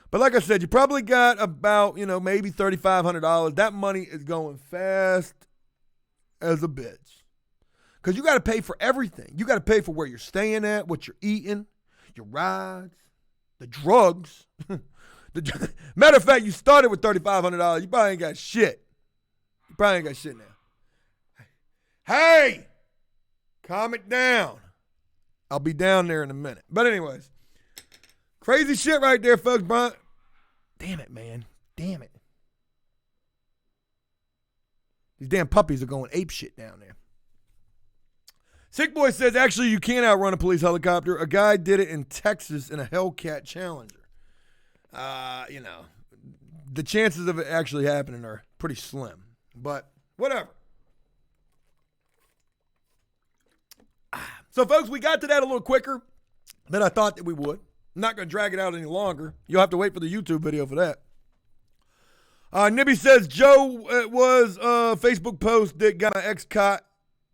But like I said, you probably got about, maybe $3,500. That money is going fast as a bitch. Because you got to pay for everything. You got to pay for where you're staying at, what you're eating, your rides, the drugs. Matter of fact, you started with $3,500. You probably ain't got shit. You probably ain't got shit now. Hey, calm it down. I'll be down there in a minute. But anyways, crazy shit right there, folks. Brian. Damn it, man. Damn it. These damn puppies are going ape shit down there. Sick Boy says, actually, you can't outrun a police helicopter. A guy did it in Texas in a Hellcat Challenger. The chances of it actually happening are pretty slim. But whatever. So, folks, we got to that a little quicker than I thought that we would. I'm not going to drag it out any longer. You'll have to wait for the YouTube video for that. Nibby says, Joe, it was a Facebook post that got my ex caught.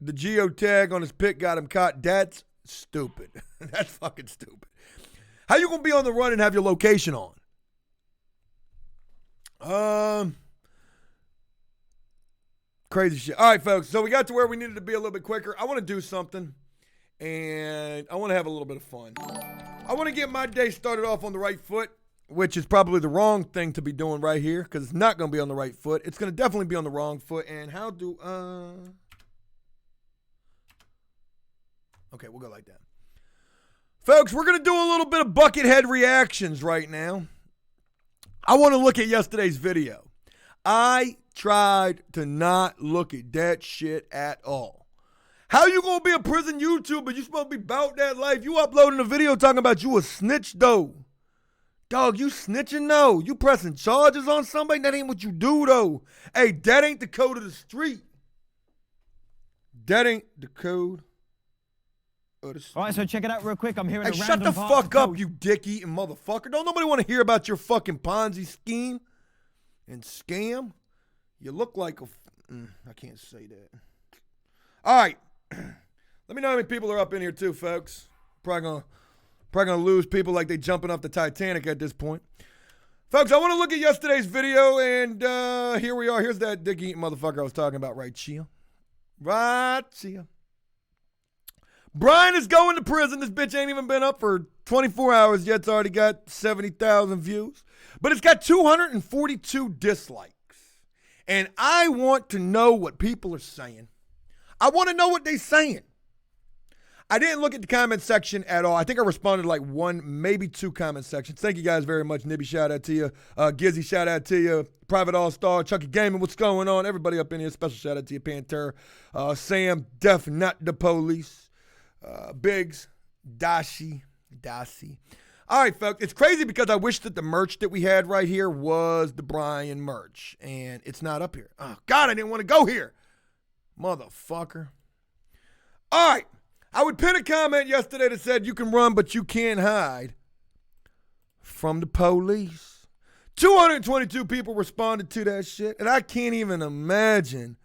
The geotag on his pic got him caught. That's stupid. That's fucking stupid. How you going to be on the run and have your location on? Crazy shit. All right, folks. So we got to where we needed to be a little bit quicker. I want to do something. And I want to have a little bit of fun. I want to get my day started off on the right foot, which is probably the wrong thing to be doing right here because it's not going to be on the right foot. It's going to definitely be on the wrong foot. And how do Okay, we'll go like that. Folks, we're going to do a little bit of buckethead reactions right now. I want to look at yesterday's video. I tried to not look at that shit at all. How you gonna be a prison YouTuber? You supposed to be about that life. You uploading a video talking about you a snitch though. Dog, you snitching though. You pressing charges on somebody? That ain't what you do though. Hey, that ain't the code of the street. That ain't the code of the street. All right, so check it out real quick. I'm hearing Hey, shut the fuck up, you dick-eating motherfucker. Don't nobody want to hear about your fucking Ponzi scheme and scam. You look like a... I can't say that. All right. Let me know how many people are up in here too, folks. Probably gonna lose people like they jumping off the Titanic at this point. Folks, I want to look at yesterday's video, and here we are. Here's that dick-eating motherfucker I was talking about right here. Right here. Brian is going to prison. This bitch ain't even been up for 24 hours yet. It's already got 70,000 views. But it's got 242 dislikes. And I want to know what people are saying. I want to know what they're saying. I didn't look at the comment section at all. I think I responded to like one, maybe two comment sections. Thank you guys very much. Nibby, shout out to you. Gizzy, shout out to you. Private All-Star, Chucky Gaming, what's going on? Everybody up in here, special shout out to you, Pantera. Sam, Def, Not the Police. Biggs, Dashi. All right, folks, it's crazy because I wish that the merch that we had right here was the Brian merch, and it's not up here. Oh, God, I didn't want to go here. Motherfucker. All right. I would pin a comment yesterday that said you can run, but you can't hide. from the police. 222 people responded to that shit, and I can't even imagine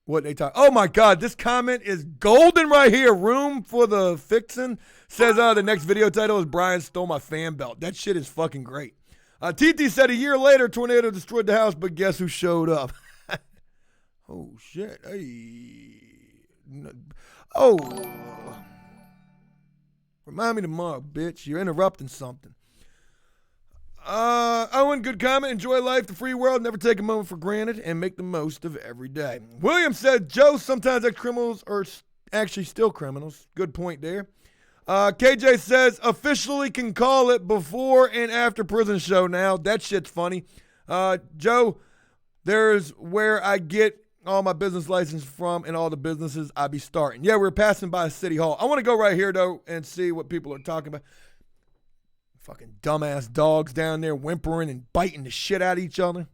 what they talk. Oh my God, this comment is golden right here. Room for the fixin'. Says the next video title is Brian stole my fan belt. That shit is fucking great. TT said a year later, tornado destroyed the house, but guess who showed up? Oh shit. Hey. Oh. Remind me tomorrow, bitch. You're interrupting something. Owen, good comment. Enjoy life, the free world. Never take a moment for granted and make the most of every day. William said, Joe, sometimes ex-criminals are actually still criminals. Good point there. KJ says, officially can call it before and after prison show now. That shit's funny. Joe, there's where I get all my business license from and all the businesses I be starting. Yeah, we're passing by City Hall. I want to go right here, though, and see what people are talking about. Fucking dumbass dogs down there whimpering and biting the shit out of each other.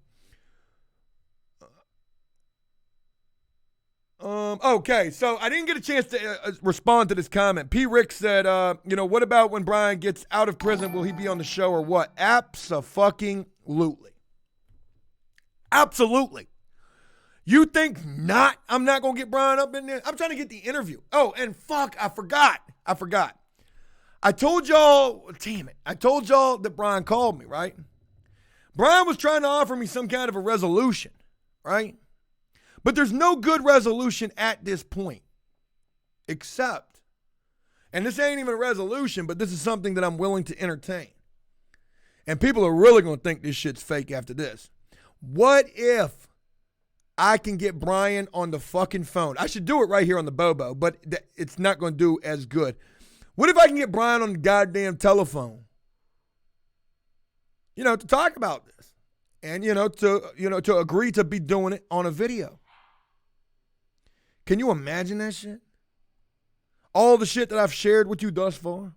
Okay, so I didn't get a chance to respond to this comment. P. Rick said, what about when Brian gets out of prison? Will he be on the show or what? Abso-fucking-lutely. Absolutely. You think not? I'm not going to get Brian up in there? I'm trying to get the interview. Oh, and fuck, I forgot. I told y'all, damn it. I told y'all that Brian called me, right? Brian was trying to offer me some kind of a resolution, right? But there's no good resolution at this point. Except, and this ain't even a resolution, but this is something that I'm willing to entertain. And people are really going to think this shit's fake after this. What if I can get Brian on the fucking phone? I should do it right here on the Bobo, but it's not going to do as good. What if I can get Brian on the goddamn telephone? To talk about this. And, to agree to be doing it on a video. Can you imagine that shit? All the shit that I've shared with you thus far.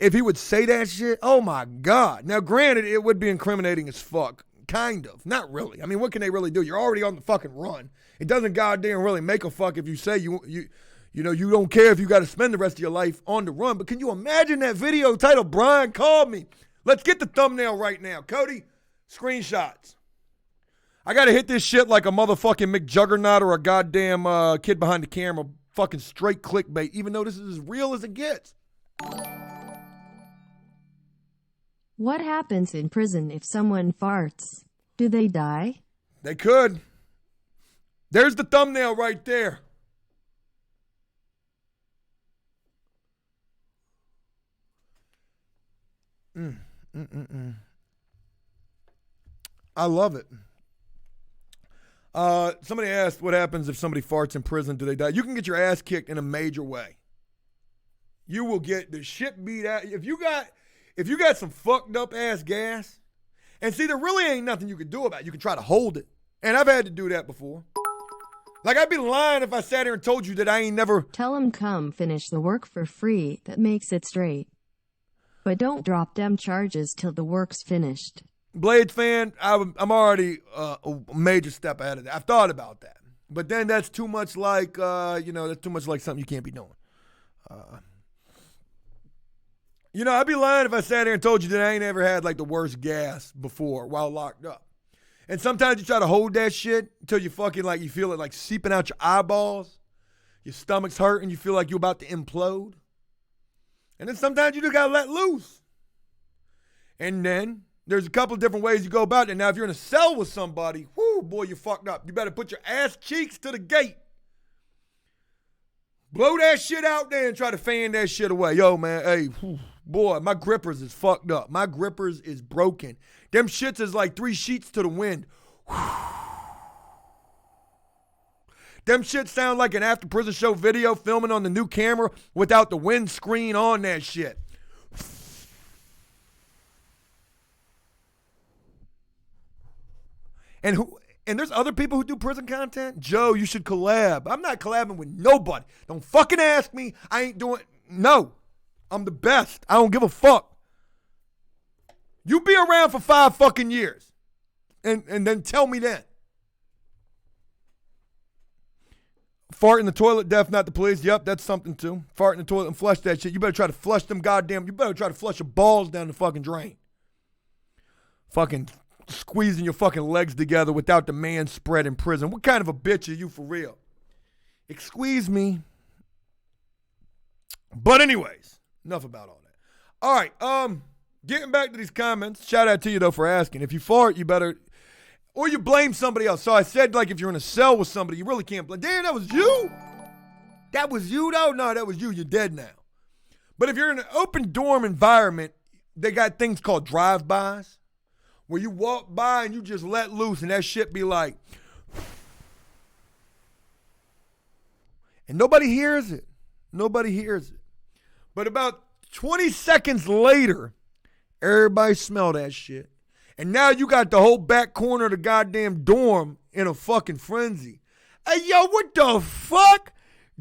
If he would say that shit, oh my God. Now, granted, it would be incriminating as fuck. Kind of. Not really. I mean, what can they really do? You're already on the fucking run. It doesn't goddamn really make a fuck if you say you don't care if you got to spend the rest of your life on the run. But can you imagine that video titled Brian Called Me? Let's get the thumbnail right now. Cody, screenshots. I got to hit this shit like a motherfucking McJuggernaut or a goddamn kid behind the camera. Fucking straight clickbait, even though this is as real as it gets. What happens in prison if someone farts? Do they die? They could. There's the thumbnail right there. I love it. Somebody asked what happens if somebody farts in prison. Do they die? You can get your ass kicked in a major way. You will get the shit beat out. If you got some fucked up ass gas, and see, there really ain't nothing you can do about it. You can try to hold it. And I've had to do that before. Like, I'd be lying if I sat here and told you that I ain't never... Tell him come finish the work for free. That makes it straight. But don't drop them charges till the work's finished. Blades fan, I'm already a major step ahead of that. I've thought about that. But then that's too much like, that's too much like something you can't be doing. I'd be lying if I sat here and told you that I ain't ever had like the worst gas before while locked up. And sometimes you try to hold that shit until you fucking you feel it like seeping out your eyeballs. Your stomach's hurt and you feel like you're about to implode. And then sometimes you just gotta let loose. And then there's a couple of different ways you go about it. Now, if you're in a cell with somebody, whoo, boy, you fucked up. You better put your ass cheeks to the gate. Blow that shit out there and try to fan that shit away. Yo, man, hey, whew, boy, my grippers is fucked up. My grippers is broken. Them shits is like 3 sheets to the wind. Them shits sound like an after prison show video filming on the new camera without the windscreen on that shit. And there's other people who do prison content. Joe, you should collab. I'm not collabing with nobody. Don't fucking ask me. I ain't doing. No. I'm the best. I don't give a fuck. You be around for 5 fucking years. And then tell me then. Fart in the toilet, death, not the police. Yep, that's something too. Fart in the toilet and flush that shit. You better try to flush them goddamn. You better try to flush your balls down the fucking drain. Fucking squeezing your fucking legs together without the man spread in prison. What kind of a bitch are you for real? Excuse me. But anyways, enough about all that. All right, getting back to these comments. Shout out to you though for asking. If you fart, you better, or you blame somebody else. So I said, like, if you're in a cell with somebody, you really can't blame. Damn, that was you? That was you though? No, that was you. You're dead now. But if you're in an open dorm environment, they got things called drive-bys, where you walk by and you just let loose and that shit be like, and nobody hears it. Nobody hears it. But about 20 seconds later, everybody smell that shit. And now you got the whole back corner of the goddamn dorm in a fucking frenzy. Hey, yo, what the fuck?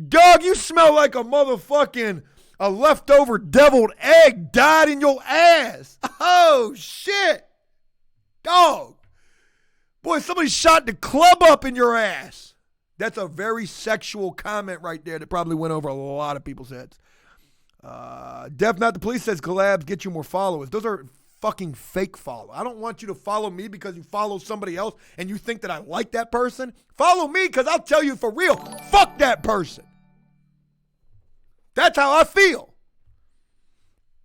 Dog, you smell like a motherfucking, a leftover deviled egg died in your ass. Oh, shit. Dog. Boy, somebody shot the club up in your ass. That's a very sexual comment right there that probably went over a lot of people's heads. Def Not the Police says collabs get you more followers. Those are fucking fake follow. I don't want you to follow me because you follow somebody else and you think that I like that person. Follow me because I'll tell you for real, fuck that person. That's how I feel.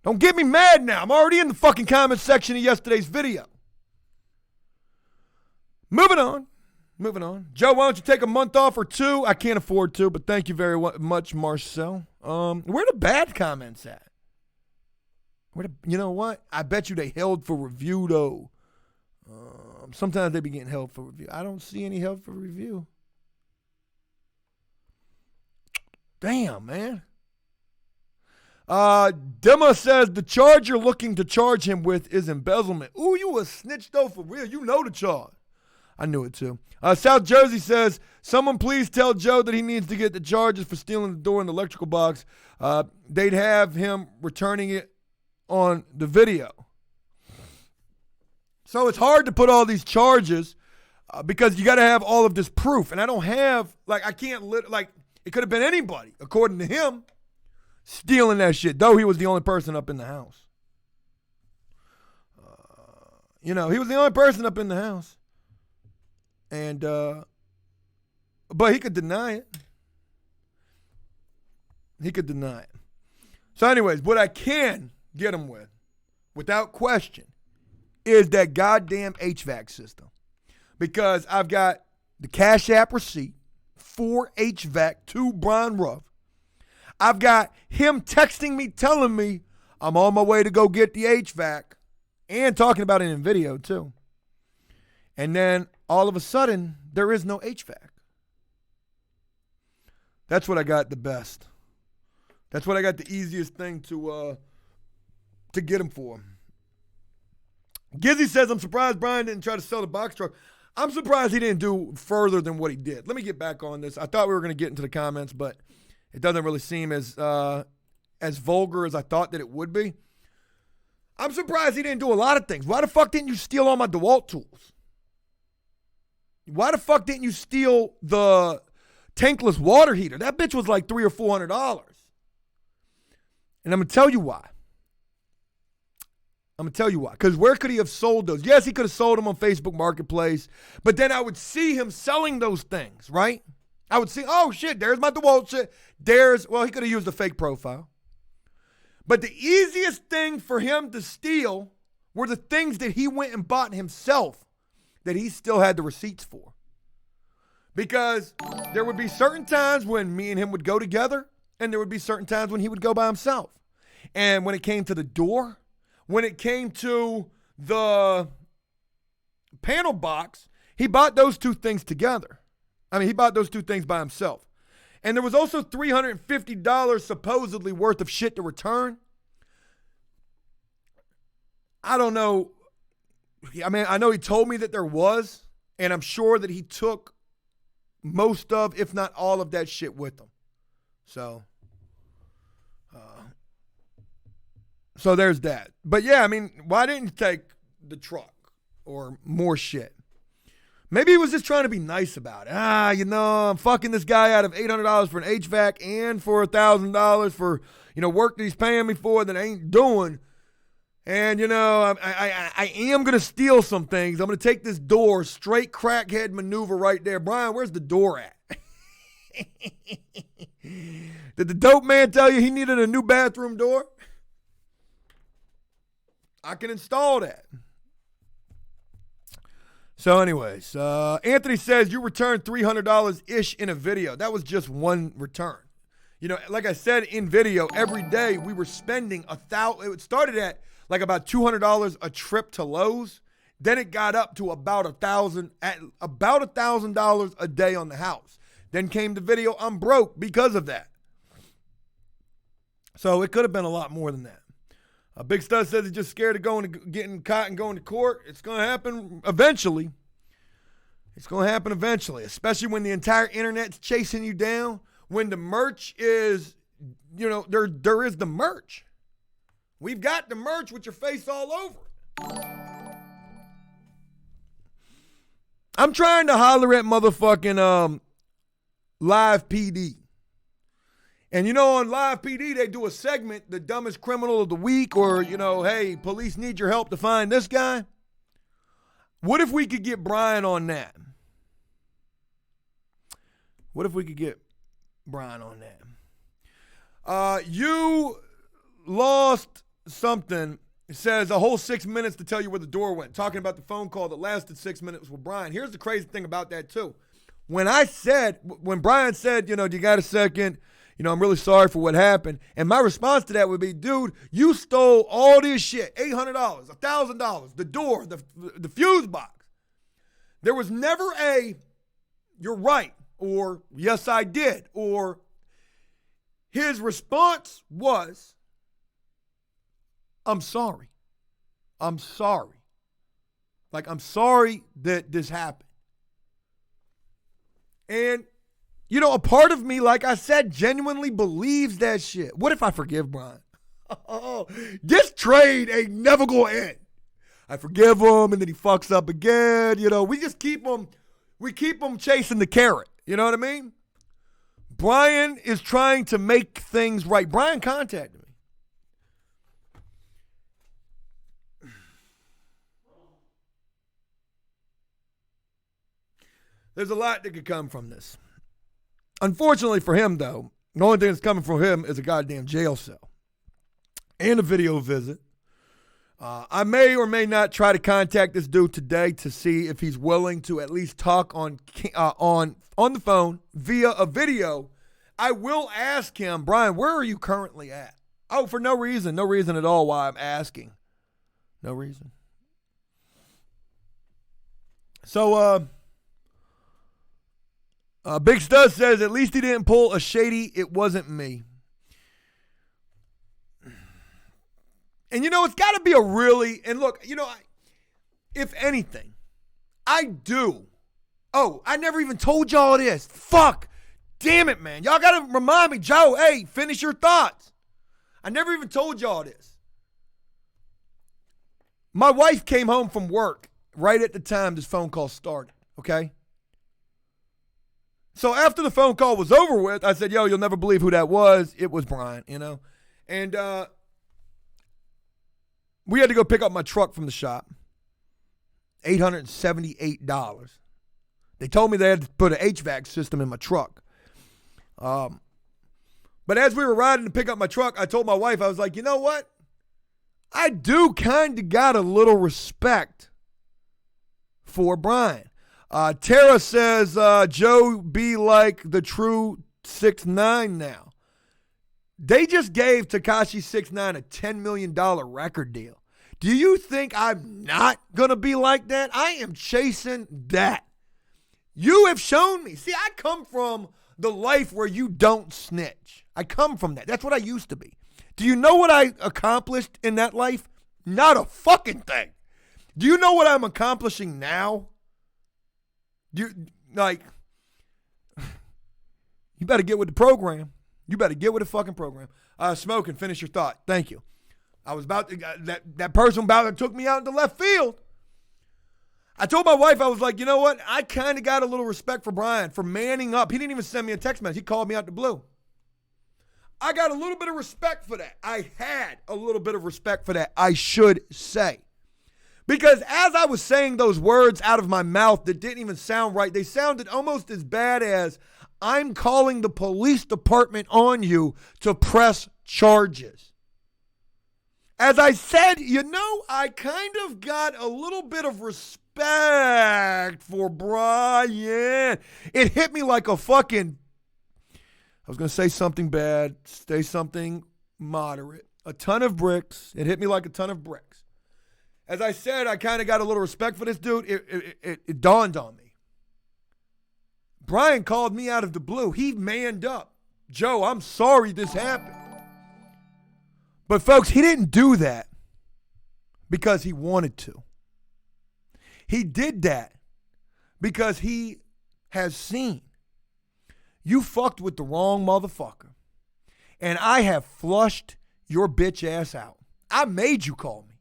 Don't get me mad now. I'm already in the fucking comment section of yesterday's video. Moving on. Joe, why don't you take a month off or two? I can't afford to, but thank you very much, Marcel. Where the bad comments at? You know what? I bet you they held for review, though. Sometimes they be getting held for review. I don't see any held for review. Damn, man. Dema says the charge you're looking to charge him with is embezzlement. Ooh, you a snitch, though, for real. You know the charge. I knew it, too. South Jersey says, someone please tell Joe that he needs to get the charges for stealing the door in the electrical box. They'd have him returning it on the video. So it's hard to put all these charges because you got to have all of this proof. And I don't have, I can't, it could have been anybody, according to him, stealing that shit, though he was the only person up in the house. He was the only person up in the house. And, but he could deny it. So anyways, what I can get him with, without question, is that goddamn HVAC system. Because I've got the Cash App receipt for HVAC to Brian Ruff. I've got him texting me, telling me I'm on my way to go get the HVAC, and talking about it in video too. And then all of a sudden, there is no HVAC. That's what I got the best. That's what I got the easiest thing to get him for. Gizzy says, I'm surprised Brian didn't try to sell the box truck. I'm surprised he didn't do further than what he did. Let me get back on this. I thought we were going to get into the comments, but it doesn't really seem as vulgar as I thought that it would be. I'm surprised he didn't do a lot of things. Why the fuck didn't you steal all my DeWalt tools? Why the fuck didn't you steal the tankless water heater? That bitch was like $300 or $400. And I'm going to tell you why. Because where could he have sold those? Yes, he could have sold them on Facebook Marketplace. But then I would see him selling those things, right? I would see, oh, shit, there's my DeWalt shit. He could have used a fake profile. But the easiest thing for him to steal were the things that he went and bought himself that he still had the receipts for. Because there would be certain times when me and him would go together, and there would be certain times when he would go by himself. And when it came to the door, when it came to the panel box, he bought those two things together. He bought those two things by himself. And there was also $350 supposedly worth of shit to return. I don't know. I know he told me that there was, and I'm sure that he took most of, if not all of that shit with him. So there's that. But yeah, why didn't you take the truck or more shit? Maybe he was just trying to be nice about it. I'm fucking this guy out of $800 for an HVAC and for $1,000 for, work that he's paying me for that I ain't doing. And, I am going to steal some things. I'm going to take this door, straight crackhead maneuver right there. Brian, where's the door at? Did the dope man tell you he needed a new bathroom door? I can install that. So anyways, Anthony says you returned $300-ish in a video. That was just one return. Like I said, in video, every day we were spending $1,000. It started at like about $200 a trip to Lowe's. Then it got up to about $1,000 a day on the house. Then came the video, I'm broke because of that. So it could have been a lot more than that. Big Stud says he's just scared of getting caught and going to court. It's going to happen eventually. It's going to happen eventually, especially when the entire internet's chasing you down. When the merch is, there is the merch. We've got the merch with your face all over it. I'm trying to holler at motherfucking Live PD. And on Live PD, they do a segment, the dumbest criminal of the week, or, hey, police need your help to find this guy. What if we could get Brian on that? What if we could get Brian on that? You lost something. It says a whole 6 minutes to tell you where the door went. Talking about the phone call that lasted 6 minutes with Brian. Here's the crazy thing about that, too. When Brian said, do you got a second? I'm really sorry for what happened. And my response to that would be, dude, you stole all this shit. $800, $1,000, the door, the fuse box. There was never you're right, or yes, I did, or his response was, I'm sorry. I'm sorry. Like, I'm sorry that this happened. And a part of me, like I said, genuinely believes that shit. What if I forgive Brian? This trade ain't never going to end. I forgive him, and then he fucks up again. We just keep him chasing the carrot. You know what I mean? Brian is trying to make things right. Brian contacted me. There's a lot that could come from this. Unfortunately for him, though, the only thing that's coming from him is a goddamn jail cell and a video visit. I may or may not try to contact this dude today to see if he's willing to at least talk on the phone via a video. I will ask him, Brian, where are you currently at? Oh, for no reason at all why I'm asking. No reason. So, Big Stud says, at least he didn't pull a shady, it wasn't me. And it's got to be a really, and look, if anything, I do. Oh, I never even told y'all this. Fuck. Damn it, man. Y'all got to remind me, Joe, hey, finish your thoughts. I never even told y'all this. My wife came home from work right at the time this phone call started, okay? So after the phone call was over with, I said, yo, you'll never believe who that was. It was Brian, And we had to go pick up my truck from the shop. $878. They told me they had to put an HVAC system in my truck. But as we were riding to pick up my truck, I told my wife, I was like, you know what? I do kind of got a little respect for Brian. Tara says, Joe be like the true 6ix9ine now. They just gave Tekashi 6ix9ine a $10 million record deal. Do you think I'm not going to be like that? I am chasing that. You have shown me. See, I come from the life where you don't snitch. I come from that. That's what I used to be. Do you know what I accomplished in that life? Not a fucking thing. Do you know what I'm accomplishing now? You better get with the program. You better get with the fucking program. Smoke and finish your thought. Thank you. I was about to, that person about to took me out into left field. I told my wife, I was like, you know what? I kind of got a little respect for Brian for manning up. He didn't even send me a text message. He called me out the blue. I got a little bit of respect for that. I had a little bit of respect for that, I should say. Because as I was saying those words out of my mouth that didn't even sound right, they sounded almost as bad as, I'm calling the police department on you to press charges. As I said, I kind of got a little bit of respect for Brian. It hit me like a fucking, I was going to say something bad, say something moderate. A ton of bricks. It hit me like a ton of bricks. As I said, I kind of got a little respect for this dude. It dawned on me. Brian called me out of the blue. He manned up. Joe, I'm sorry this happened. But folks, he didn't do that because he wanted to. He did that because he has seen you fucked with the wrong motherfucker. And I have flushed your bitch ass out. I made you call me.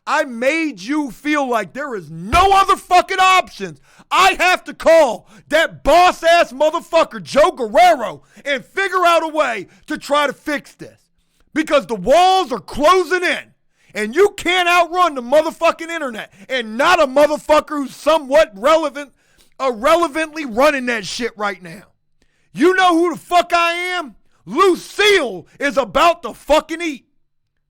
I made you feel like there is no other fucking options. I have to call that boss ass motherfucker, Joe Guerrero, and figure out a way to try to fix this. Because the walls are closing in. And you can't outrun the motherfucking internet. And not a motherfucker who's somewhat irrelevantly running that shit right now. You know who the fuck I am? Lucille is about to fucking eat.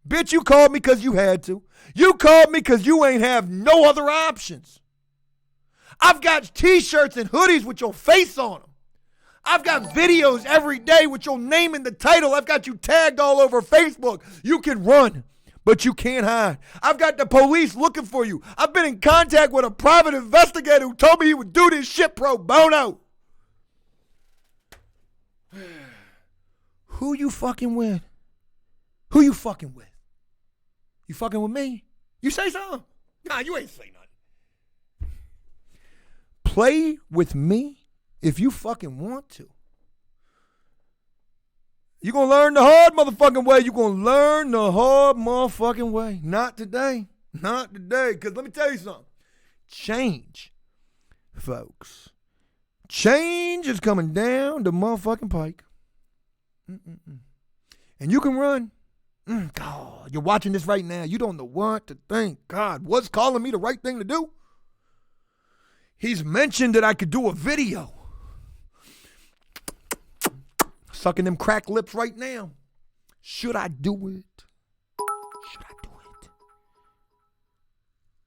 Bitch, you called me because you had to. You called me because you ain't have no other options. I've got t-shirts and hoodies with your face on them. I've got videos every day with your name in the title. I've got you tagged all over Facebook. You can run, but you can't hide. I've got the police looking for you. I've been in contact with a private investigator who told me he would do this shit pro bono. Who you fucking with? Who you fucking with? You fucking with me? You say something? Nah, you ain't say nothing. Play with me if you fucking want to. You're going to learn the hard motherfucking way. You're going to learn the hard motherfucking way. Not today. Not today. Because let me tell you something. Change, folks. Change is coming down the motherfucking pike. And you can run. God, you're watching this right now. You don't know what to think. God, what's calling me the right thing to do? He's mentioned that I could do a video. Sucking them cracked lips right now. Should I do it? Should I do it?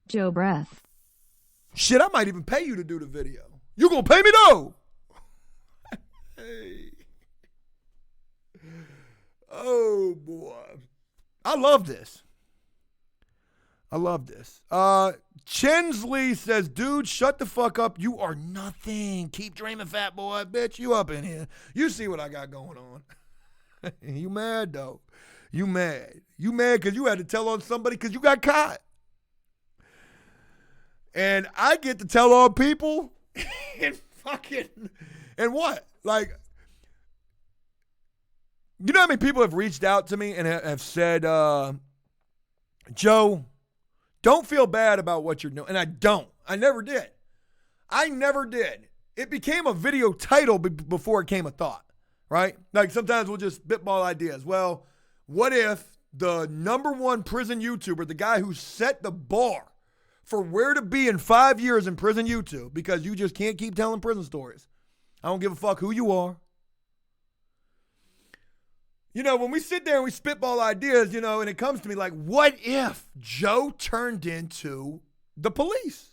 Joe Breath. Shit, I might even pay you to do the video. You gonna pay me though? Hey. Oh boy. I love this. I love this. Chensley says, dude, shut the fuck up. You are nothing. Keep dreaming, fat boy. Bitch, you up in here. You see what I got going on. You mad, though. You mad. You mad because you had to tell on somebody because you got caught. And I get to tell on people and fucking, and what? Like, you know how many people have reached out to me and have said, Joe, don't feel bad about what you're doing. And I don't. I never did. I never did. It became a video title before it came a thought, right? Like sometimes we'll just spitball ideas. Well, what if the number one prison YouTuber, the guy who set the bar for where to be in 5 years in prison YouTube, because you just can't keep telling prison stories. I don't give a fuck who you are. You know, when we sit there and we spitball ideas, you know, and it comes to me like, what if Joe turned into the police?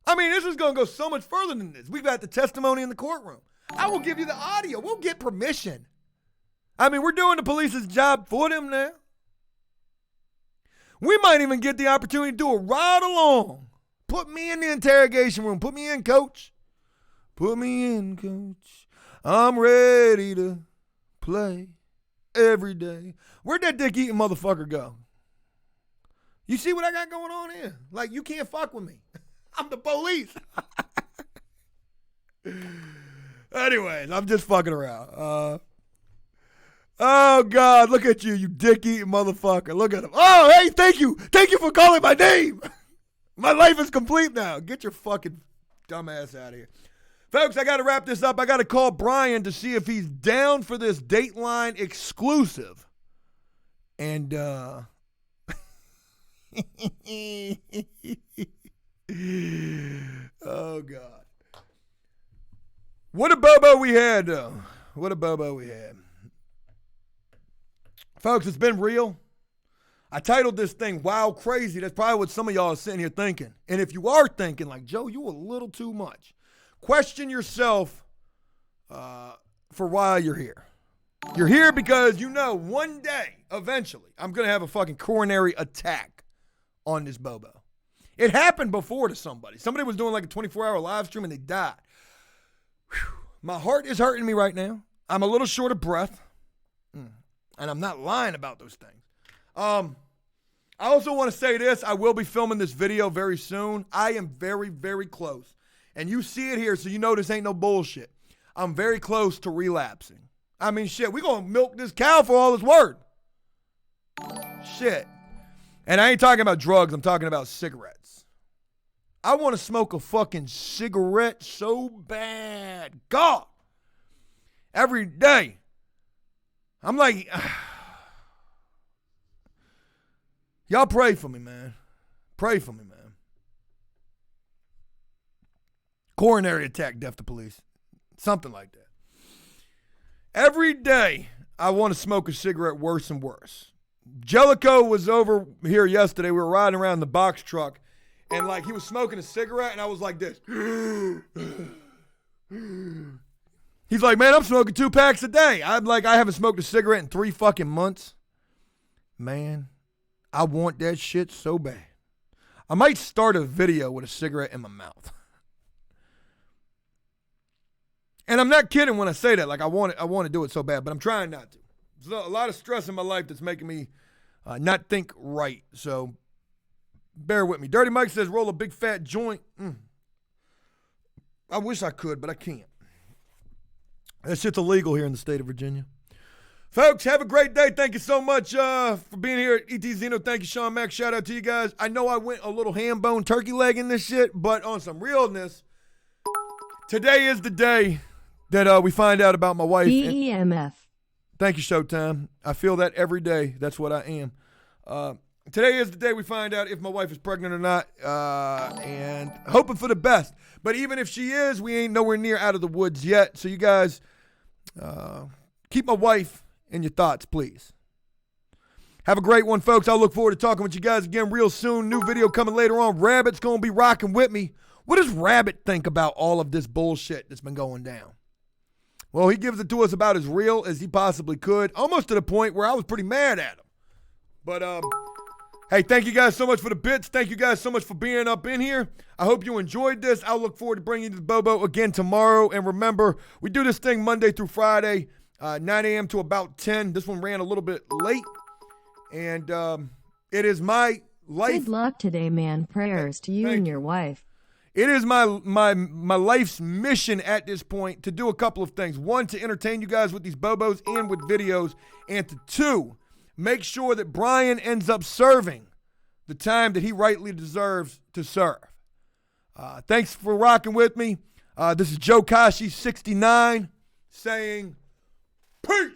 I mean, this is going to go so much further than this. We've got the testimony in the courtroom. I will give you the audio. We'll get permission. I mean, we're doing the police's job for them now. We might even get the opportunity to do a ride along. Put me in the interrogation room. Put me in, coach. Put me in, coach. I'm ready to play every day. Where'd that dick-eating motherfucker go? You see what I got going on here? Like, you can't fuck with me. I'm the police. Anyways, I'm just fucking around. Oh, God, look at you, you dick-eating motherfucker. Look at him. Oh, hey, thank you. Thank you for calling my name. My life is complete now. Get your fucking dumbass out of here. Folks, I got to wrap this up. I got to call Brian to see if he's down for this Dateline exclusive. And, oh, God. What a bobo we had, though. What a bobo we had. Folks, it's been real. I titled this thing, Wow Crazy. That's probably what some of y'all are sitting here thinking. And if you are thinking, like, Joe, you a little too much, question yourself for why you're here. You're here because you know one day, eventually, I'm going to have a fucking coronary attack on this bobo. It happened before to somebody. Somebody was doing like a 24-hour live stream and they died. Whew. My heart is hurting me right now. I'm a little short of breath. And I'm not lying about those things. I also want to say this. I will be filming this video very soon. I am very, very close. And you see it here, so you know this ain't no bullshit. I'm very close to relapsing. I mean, shit, we going to milk this cow for all it's worth. Shit. And I ain't talking about drugs. I'm talking about cigarettes. I want to smoke a fucking cigarette so bad. God. Every day. I'm like, y'all pray for me, man. Pray for me, man. Coronary attack, death to police. Something like that. Every day, I want to smoke a cigarette worse and worse. Jellicoe was over here yesterday. We were riding around in the box truck, and like he was smoking a cigarette, and I was like this. He's like, man, I'm smoking 2 packs a day. I'm like, I haven't smoked a cigarette in 3 fucking months. Man, I want that shit so bad. I might start a video with a cigarette in my mouth. And I'm not kidding when I say that. Like, I want to do it so bad, but I'm trying not to. There's a lot of stress in my life that's making me not think right. So bear with me. Dirty Mike says, roll a big fat joint. I wish I could, but I can't. That shit's illegal here in the state of Virginia. Folks, have a great day. Thank you so much for being here at ET Zeno. Thank you, Sean Mack. Shout out to you guys. I know I went a little ham bone turkey leg in this shit, but on some realness, today is the day that we find out about my wife. DEMF. Thank you, Showtime. I feel that every day. That's what I am. Today is the day we find out if my wife is pregnant or not, and hoping for the best. But even if she is, we ain't nowhere near out of the woods yet. So you guys, keep my wife in your thoughts, please. Have a great one, folks. I'll look forward to talking with you guys again real soon. New video coming later on. Rabbit's going to be rocking with me. What does Rabbit think about all of this bullshit that's been going down? Well, he gives it to us about as real as he possibly could, almost to the point where I was pretty mad at him. But, hey, thank you guys so much for the bits. Thank you guys so much for being up in here. I hope you enjoyed this. I'll look forward to bringing you the Bobo again tomorrow. And remember, we do this thing Monday through Friday, 9 a.m. to about 10. This one ran a little bit late. And it is my life. Good luck today, man. Prayers to you and your wife. It is my life's mission at this point to do a couple of things. One, to entertain you guys with these Bobos and with videos. And to 2, make sure that Brian ends up serving the time that he rightly deserves to serve. Thanks for rocking with me. This is Joe Kashi 69 saying peace.